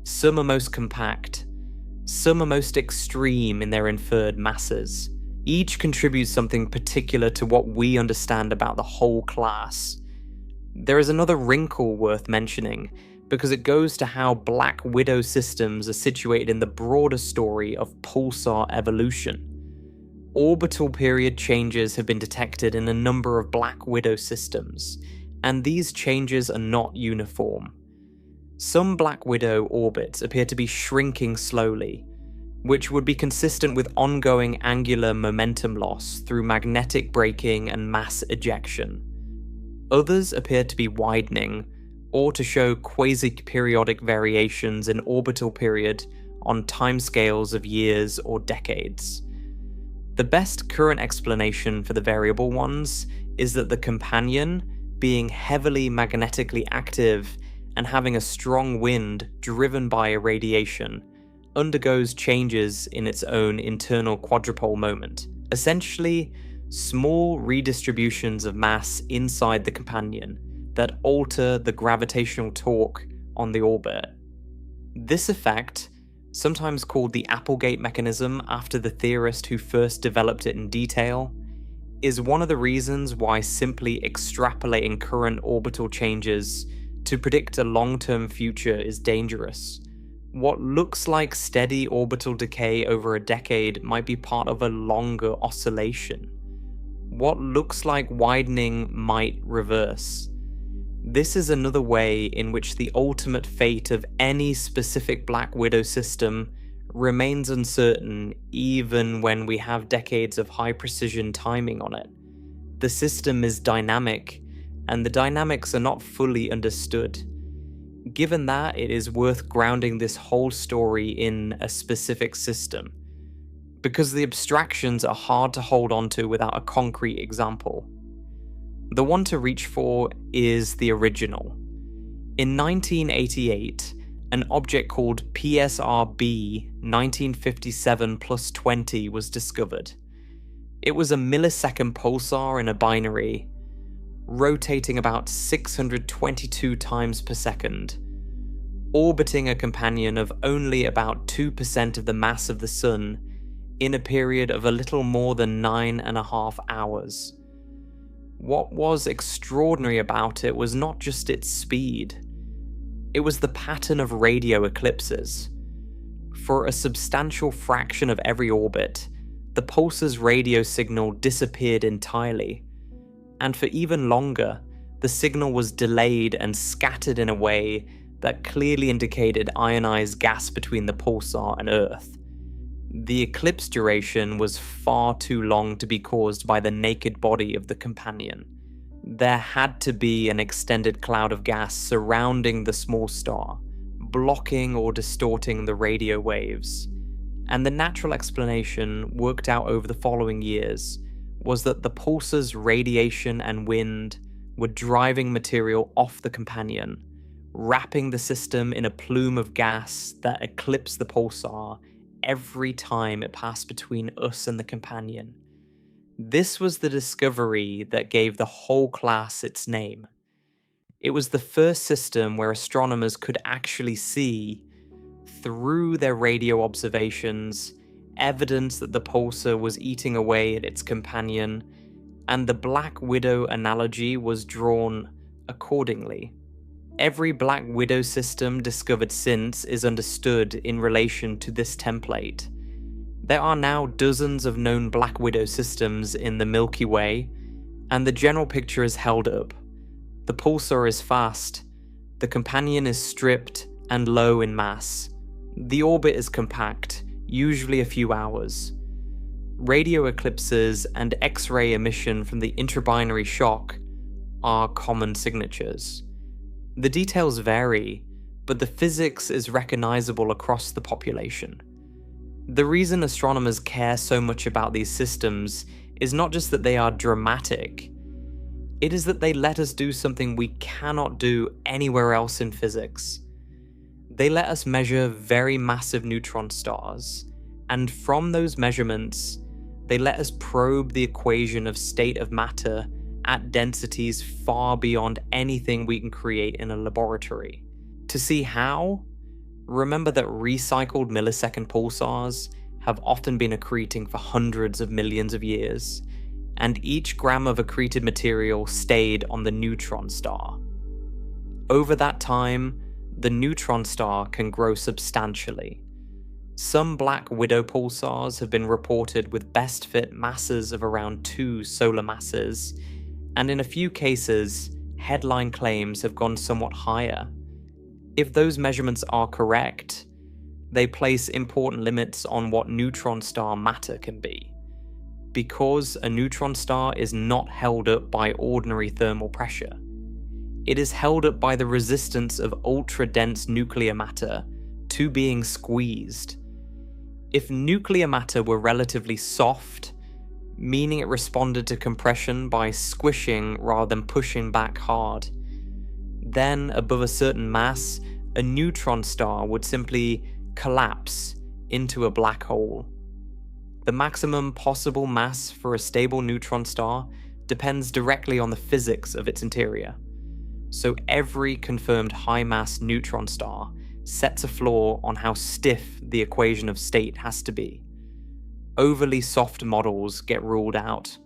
some are most compact, some are most extreme in their inferred masses. Each contributes something particular to what we understand about the whole class. There is another wrinkle worth mentioning, because it goes to how Black Widow systems are situated in the broader story of pulsar evolution. Orbital period changes have been detected in a number of Black Widow systems, and these changes are not uniform. Some Black Widow orbits appear to be shrinking slowly, which would be consistent with ongoing angular momentum loss through magnetic braking and mass ejection. Others appear to be widening, or to show quasi-periodic variations in orbital period on timescales of years or decades. The best current explanation for the variable ones is that the companion, being heavily magnetically active and having a strong wind driven by irradiation, undergoes changes in its own internal quadrupole moment, essentially small redistributions of mass inside the companion that alter the gravitational torque on the orbit. This effect, sometimes called the Applegate mechanism after the theorist who first developed it in detail, is one of the reasons why simply extrapolating current orbital changes to predict a long-term future is dangerous. What looks like steady orbital decay over a decade might be part of a longer oscillation. What looks like widening might reverse. This is another way in which the ultimate fate of any specific Black Widow system remains uncertain even when we have decades of high-precision timing on it. The system is dynamic, and the dynamics are not fully understood. Given that, it is worth grounding this whole story in a specific system, because the abstractions are hard to hold onto without a concrete example. The one to reach for is the original. In 1988, an object called PSRB 1957+20 was discovered. It was a millisecond pulsar in a binary, rotating about 622 times per second, orbiting a companion of only about 2% of the mass of the Sun in a period of a little more than 9.5 hours. What was extraordinary about it was not just its speed. It was the pattern of radio eclipses. For a substantial fraction of every orbit, the pulsar's radio signal disappeared entirely. And for even longer, the signal was delayed and scattered in a way that clearly indicated ionized gas between the pulsar and Earth. The eclipse duration was far too long to be caused by the naked body of the companion. There had to be an extended cloud of gas surrounding the small star, blocking or distorting the radio waves. And the natural explanation, worked out over the following years, was that the pulsar's radiation and wind were driving material off the companion, wrapping the system in a plume of gas that eclipsed the pulsar every time it passed between us and the companion. This was the discovery that gave the whole class its name. It was the first system where astronomers could actually see, through their radio observations, evidence that the pulsar was eating away at its companion, and the Black Widow analogy was drawn accordingly. Every Black Widow system discovered since is understood in relation to this template. There are now dozens of known Black Widow systems in the Milky Way, and the general picture is held up. The pulsar is fast, the companion is stripped and low in mass. The orbit is compact, usually a few hours. Radio eclipses and X-ray emission from the intrabinary shock are common signatures. The details vary, but the physics is recognizable across the population. The reason astronomers care so much about these systems is not just that they are dramatic, it is that they let us do something we cannot do anywhere else in physics. They let us measure very massive neutron stars, and from those measurements, they let us probe the equation of state of matter at densities far beyond anything we can create in a laboratory. To see how, remember that recycled millisecond pulsars have often been accreting for hundreds of millions of years, and each gram of accreted material stayed on the neutron star. Over that time, the neutron star can grow substantially. Some black widow pulsars have been reported with best fit masses of around 2 solar masses, and in a few cases, headline claims have gone somewhat higher. If those measurements are correct, they place important limits on what neutron star matter can be. Because a neutron star is not held up by ordinary thermal pressure. It is held up by the resistance of ultra-dense nuclear matter to being squeezed. If nuclear matter were relatively soft, meaning it responded to compression by squishing rather than pushing back hard, then above a certain mass, a neutron star would simply collapse into a black hole. The maximum possible mass for a stable neutron star depends directly on the physics of its interior. So every confirmed high-mass neutron star sets a floor on how stiff the equation of state has to be. Overly soft models get ruled out.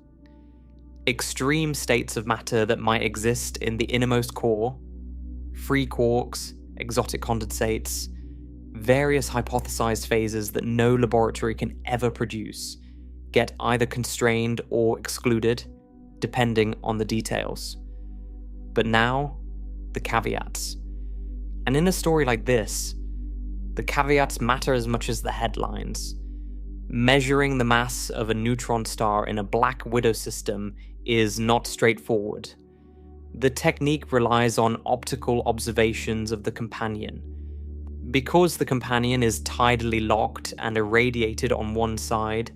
Extreme states of matter that might exist in the innermost core, free quarks, exotic condensates, various hypothesized phases that no laboratory can ever produce, get either constrained or excluded, depending on the details. But now, the caveats. And in a story like this, the caveats matter as much as the headlines. Measuring the mass of a neutron star in a black widow system is not straightforward. The technique relies on optical observations of the companion. Because the companion is tidally locked and irradiated on one side,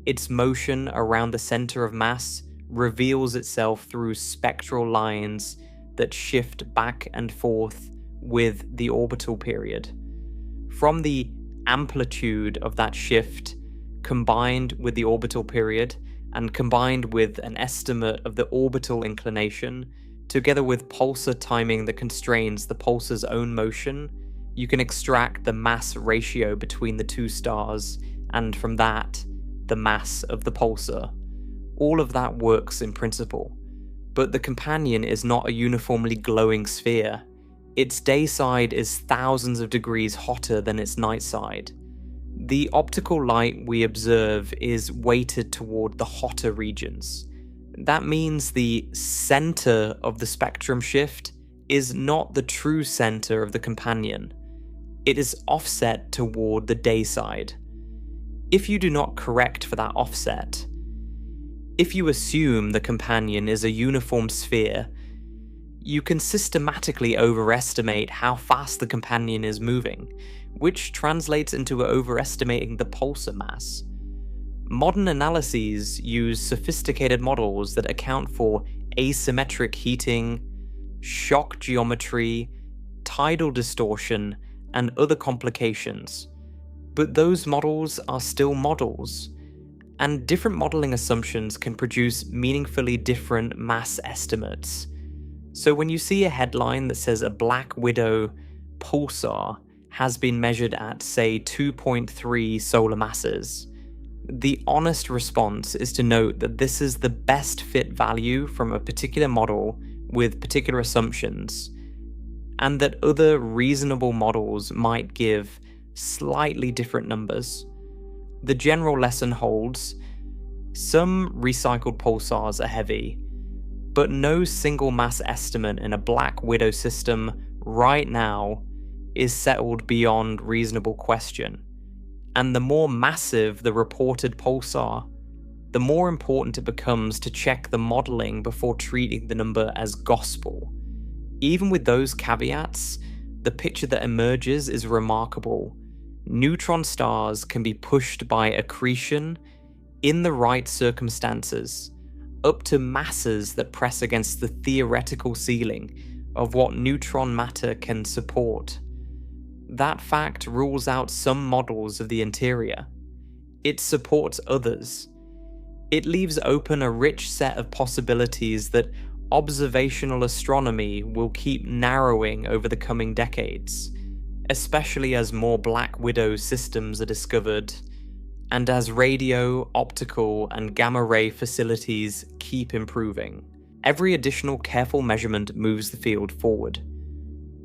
its motion around the center of mass reveals itself through spectral lines that shift back and forth with the orbital period. From the amplitude of that shift, combined with the orbital period, and combined with an estimate of the orbital inclination, together with pulsar timing that constrains the pulsar's own motion, you can extract the mass ratio between the two stars, and from that, the mass of the pulsar. All of that works in principle. But the companion is not a uniformly glowing sphere. Its day side is thousands of degrees hotter than its night side. The optical light we observe is weighted toward the hotter regions. That means the center of the spectrum shift is not the true center of the companion. It is offset toward the day side. If you do not correct for that offset, if you assume the companion is a uniform sphere, you can systematically overestimate how fast the companion is moving, which translates into overestimating the pulsar mass. Modern analyses use sophisticated models that account for asymmetric heating, shock geometry, tidal distortion, and other complications. But those models are still models, and different modeling assumptions can produce meaningfully different mass estimates. So when you see a headline that says a black widow pulsar has been measured at, say, 2.3 solar masses, the honest response is to note that this is the best fit value from a particular model with particular assumptions, and that other reasonable models might give slightly different numbers. The general lesson holds: some recycled pulsars are heavy, but no single mass estimate in a black widow system right now is settled beyond reasonable question. And the more massive the reported pulsar, the more important it becomes to check the modeling before treating the number as gospel. Even with those caveats, the picture that emerges is remarkable. Neutron stars can be pushed by accretion in the right circumstances up to masses that press against the theoretical ceiling of what neutron matter can support. That fact rules out some models of the interior. It supports others. It leaves open a rich set of possibilities that observational astronomy will keep narrowing over the coming decades, especially as more Black Widow systems are discovered, and as radio, optical, and gamma-ray facilities keep improving. Every additional careful measurement moves the field forward.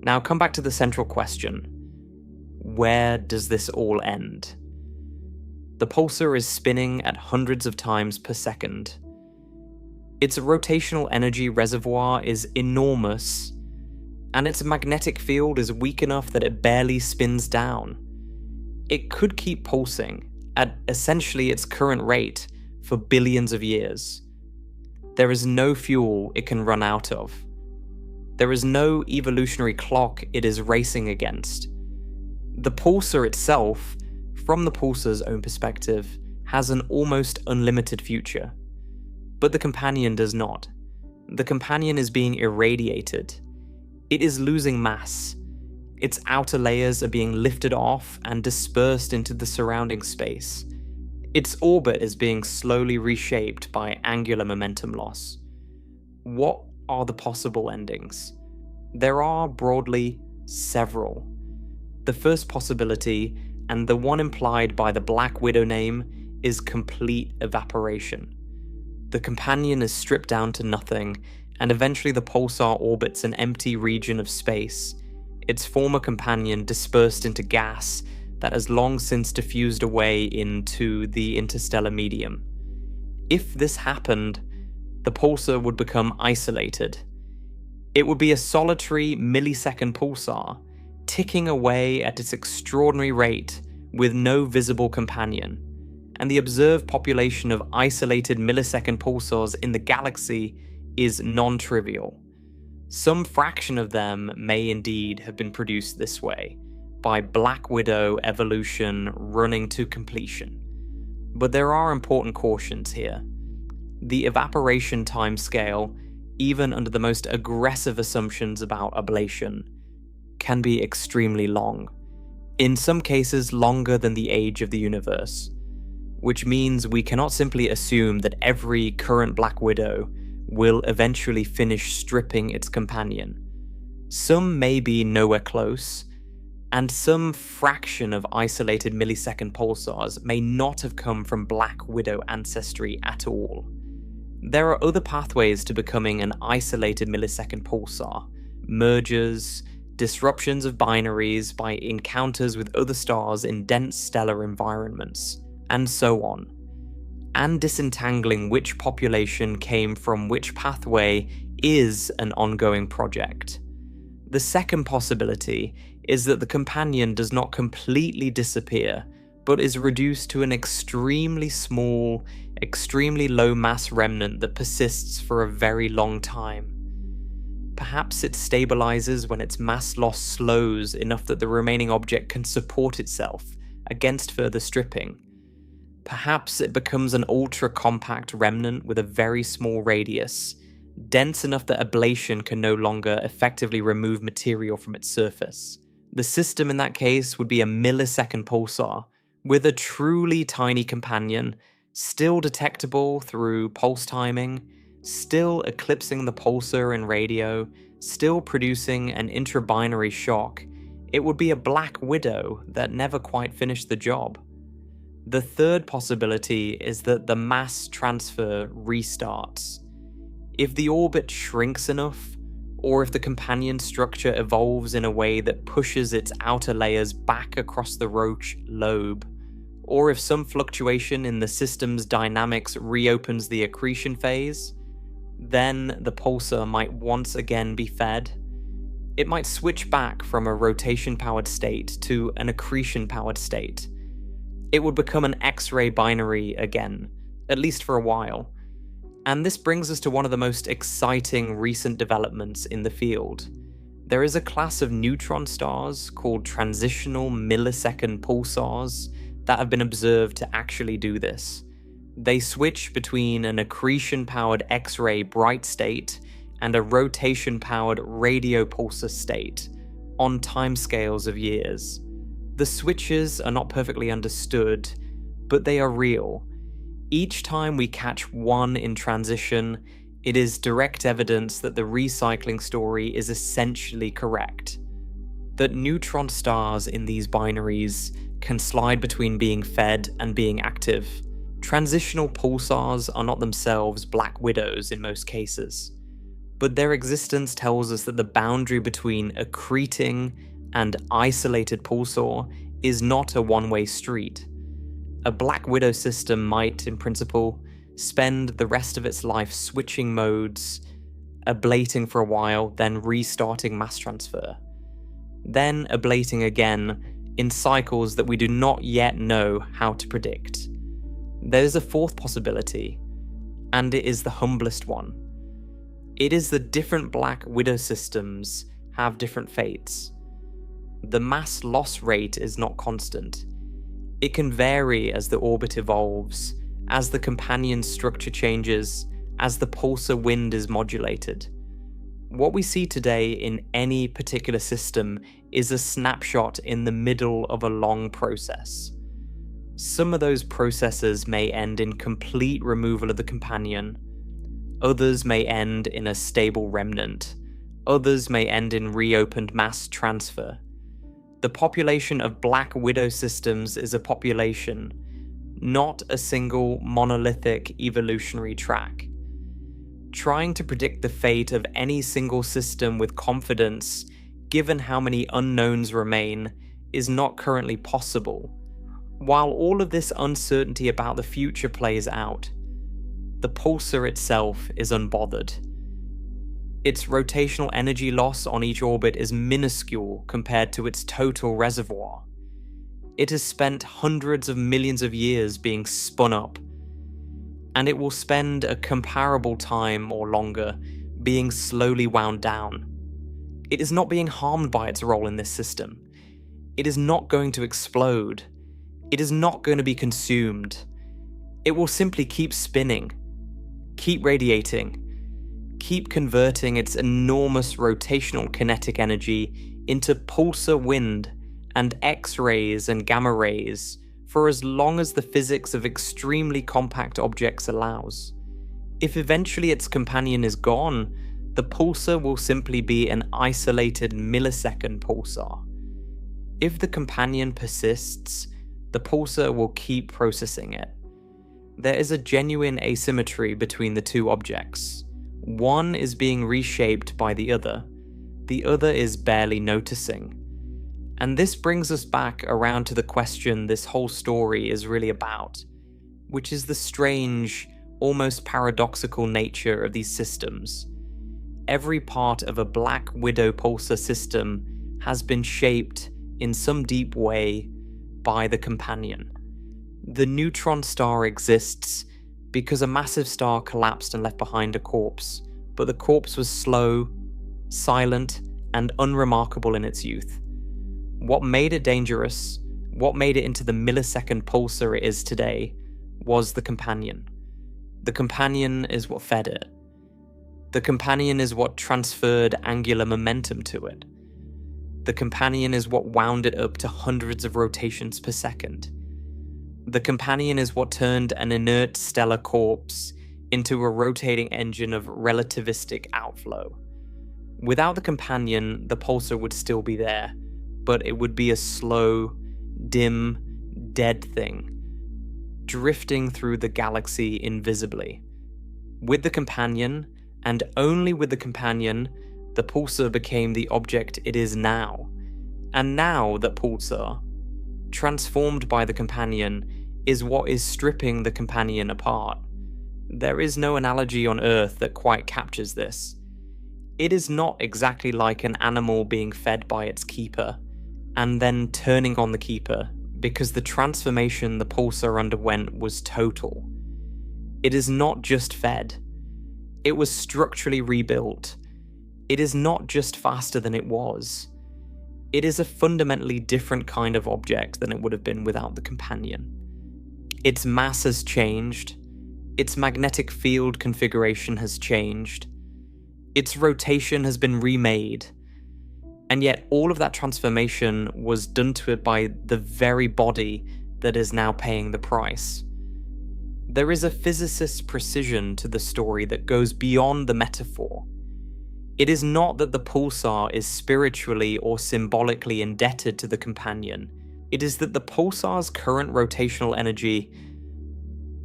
Now come back to the central question. Where does this all end? The pulsar is spinning at hundreds of times per second. Its rotational energy reservoir is enormous, and its magnetic field is weak enough that it barely spins down. It could keep pulsing at essentially its current rate for billions of years. There is no fuel it can run out of. There is no evolutionary clock it is racing against. The pulsar itself, from the pulsar's own perspective, has an almost unlimited future. But the companion does not. The companion is being irradiated. It is losing mass. Its outer layers are being lifted off and dispersed into the surrounding space. Its orbit is being slowly reshaped by angular momentum loss. What are the possible endings? There are, broadly, several. The first possibility, and the one implied by the Black Widow name, is complete evaporation. The companion is stripped down to nothing, and eventually the pulsar orbits an empty region of space, its former companion dispersed into gas that has long since diffused away into the interstellar medium. If this happened, the pulsar would become isolated. It would be a solitary millisecond pulsar, ticking away at its extraordinary rate with no visible companion, and the observed population of isolated millisecond pulsars in the galaxy is non-trivial. Some fraction of them may indeed have been produced this way, by Black Widow evolution running to completion. But there are important cautions here. The evaporation timescale, even under the most aggressive assumptions about ablation, can be extremely long. In some cases longer than the age of the universe, which means we cannot simply assume that every current Black Widow will eventually finish stripping its companion. Some may be nowhere close, and some fraction of isolated millisecond pulsars may not have come from Black Widow ancestry at all. There are other pathways to becoming an isolated millisecond pulsar: mergers, disruptions of binaries by encounters with other stars in dense stellar environments, and so on. And disentangling which population came from which pathway is an ongoing project. The second possibility is that the companion does not completely disappear, but is reduced to an extremely small, extremely low mass remnant that persists for a very long time. Perhaps it stabilizes when its mass loss slows enough that the remaining object can support itself against further stripping. Perhaps it becomes an ultra-compact remnant with a very small radius, dense enough that ablation can no longer effectively remove material from its surface. The system in that case would be a millisecond pulsar, with a truly tiny companion, still detectable through pulse timing, still eclipsing the pulsar in radio, still producing an intrabinary shock. It would be a Black Widow that never quite finished the job. The third possibility is that the mass transfer restarts. If the orbit shrinks enough, or if the companion structure evolves in a way that pushes its outer layers back across the Roche-lobe, or if some fluctuation in the system's dynamics reopens the accretion phase, then the pulsar might once again be fed. It might switch back from a rotation-powered state to an accretion-powered state. It would become an X-ray binary again, at least for a while. And this brings us to one of the most exciting recent developments in the field. There is a class of neutron stars called transitional millisecond pulsars that have been observed to actually do this. They switch between an accretion-powered X-ray bright state and a rotation-powered radio pulsar state on timescales of years. The switches are not perfectly understood, but they are real. Each time we catch one in transition, it is direct evidence that the recycling story is essentially correct. That neutron stars in these binaries can slide between being fed and being active. Transitional pulsars are not themselves black widows in most cases, but their existence tells us that the boundary between accreting and isolated pulsar is not a one-way street. A black widow system might, in principle, spend the rest of its life switching modes, ablating for a while, then restarting mass transfer, then ablating again in cycles that we do not yet know how to predict. There's a fourth possibility, and it is the humblest one. It is that different black widow systems have different fates. The mass loss rate is not constant. It can vary as the orbit evolves, as the companion structure changes, as the pulsar wind is modulated. What we see today in any particular system is a snapshot in the middle of a long process. Some of those processes may end in complete removal of the companion. Others may end in a stable remnant. Others may end in reopened mass transfer. The population of black widow systems is a population, not a single monolithic evolutionary track. Trying to predict the fate of any single system with confidence, given how many unknowns remain, is not currently possible. While all of this uncertainty about the future plays out, the pulsar itself is unbothered. Its rotational energy loss on each orbit is minuscule compared to its total reservoir. It has spent hundreds of millions of years being spun up, and it will spend a comparable time or longer being slowly wound down. It is not being harmed by its role in this system. It is not going to explode. It is not going to be consumed. It will simply keep spinning, keep radiating, keep converting its enormous rotational kinetic energy into pulsar wind and X-rays and gamma rays for as long as the physics of extremely compact objects allows. If eventually its companion is gone, the pulsar will simply be an isolated millisecond pulsar. If the companion persists, the pulsar will keep processing it. There is a genuine asymmetry between the two objects. One is being reshaped by the other is barely noticing. And this brings us back around to the question this whole story is really about, which is the strange, almost paradoxical nature of these systems. Every part of a black widow pulsar system has been shaped in some deep way by the companion. The neutron star exists because a massive star collapsed and left behind a corpse, but the corpse was slow, silent, and unremarkable in its youth. What made it dangerous, what made it into the millisecond pulsar it is today, was the companion. The companion is what fed it. The companion is what transferred angular momentum to it. The companion is what wound it up to hundreds of rotations per second. The companion is what turned an inert stellar corpse into a rotating engine of relativistic outflow. Without the companion, the pulsar would still be there, but it would be a slow, dim, dead thing, drifting through the galaxy invisibly. With the companion, and only with the companion, the pulsar became the object it is now. And now that pulsar, transformed by the companion, is what is stripping the companion apart. There is no analogy on Earth that quite captures this. It is not exactly like an animal being fed by its keeper, and then turning on the keeper, because the transformation the pulsar underwent was total. It is not just fed. It was structurally rebuilt. it is not just faster than it was. It is a fundamentally different kind of object than it would have been without the companion. Its mass has changed, its magnetic field configuration has changed, its rotation has been remade, and yet all of that transformation was done to it by the very body that is now paying the price. There is a physicist's precision to the story that goes beyond the metaphor. It is not that the pulsar is spiritually or symbolically indebted to the companion. It is that the pulsar's current rotational energy,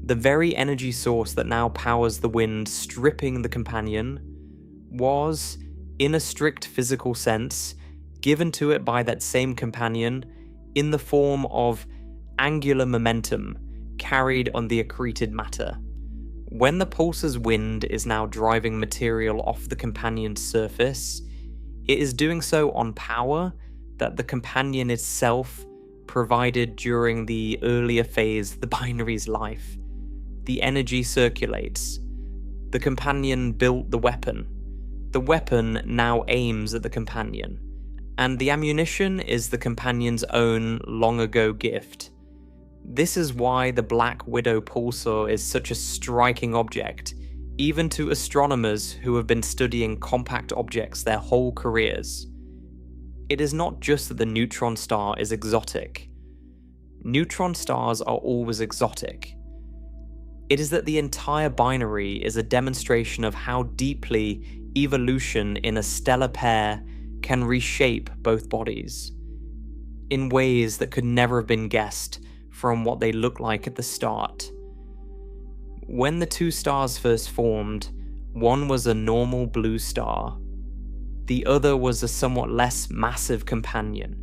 the very energy source that now powers the wind stripping the companion, was, in a strict physical sense, given to it by that same companion in the form of angular momentum carried on the accreted matter. When the pulsar's wind is now driving material off the companion's surface, it is doing so on power that the companion itself provided during the earlier phase of the binary's life. The energy circulates. The companion built the weapon. The weapon now aims at the companion, and the ammunition is the companion's own long-ago gift. This is why the Black Widow pulsar is such a striking object, even to astronomers who have been studying compact objects their whole careers. It is not just that the neutron star is exotic. Neutron stars are always exotic. It is that the entire binary is a demonstration of how deeply evolution in a stellar pair can reshape both bodies, in ways that could never have been guessed from what they look like at the start. When the two stars first formed, one was a normal blue star. The other was a somewhat less massive companion.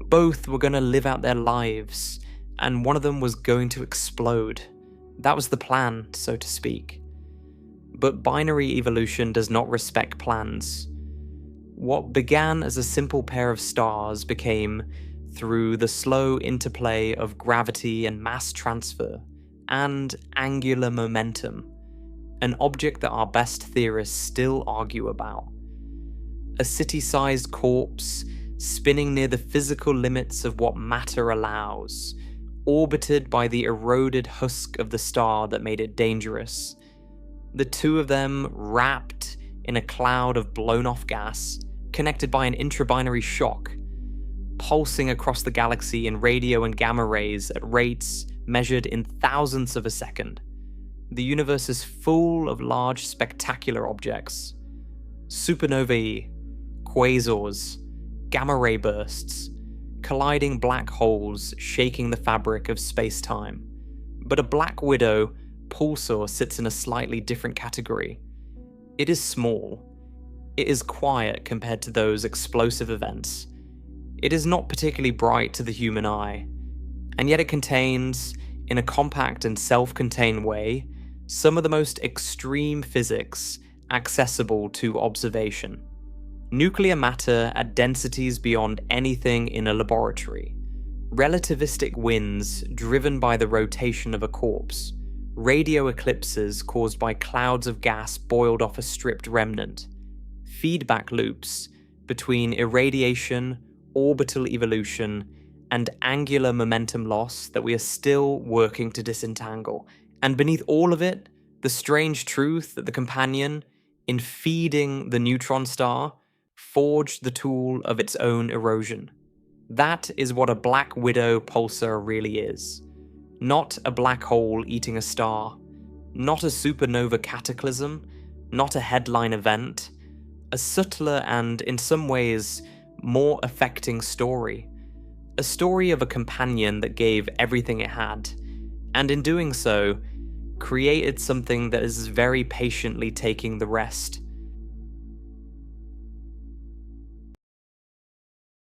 Both were going to live out their lives, and one of them was going to explode. That was the plan, so to speak. But binary evolution does not respect plans. What began as a simple pair of stars became, through the slow interplay of gravity and mass transfer, and angular momentum, an object that our best theorists still argue about. A city-sized corpse, spinning near the physical limits of what matter allows, orbited by the eroded husk of the star that made it dangerous. The two of them wrapped in a cloud of blown-off gas, connected by an intrabinary shock, pulsing across the galaxy in radio and gamma rays at rates measured in thousandths of a second. The universe is full of large, spectacular objects. Supernovae, quasars, gamma ray bursts, colliding black holes shaking the fabric of space-time. But a Black Widow pulsar sits in a slightly different category. It is small. It is quiet compared to those explosive events. It is not particularly bright to the human eye, and yet it contains, in a compact and self-contained way, some of the most extreme physics accessible to observation. Nuclear matter at densities beyond anything in a laboratory. Relativistic winds driven by the rotation of a corpse. Radio eclipses caused by clouds of gas boiled off a stripped remnant. Feedback loops between irradiation, orbital evolution, and angular momentum loss that we are still working to disentangle. And beneath all of it, the strange truth that the companion, in feeding the neutron star, forged the tool of its own erosion. That is what a Black Widow pulsar really is. Not a black hole eating a star, not a supernova cataclysm, not a headline event, a subtler and, in some ways, more affecting story. A story of a companion that gave everything it had, and in doing so, created something that is very patiently taking the rest.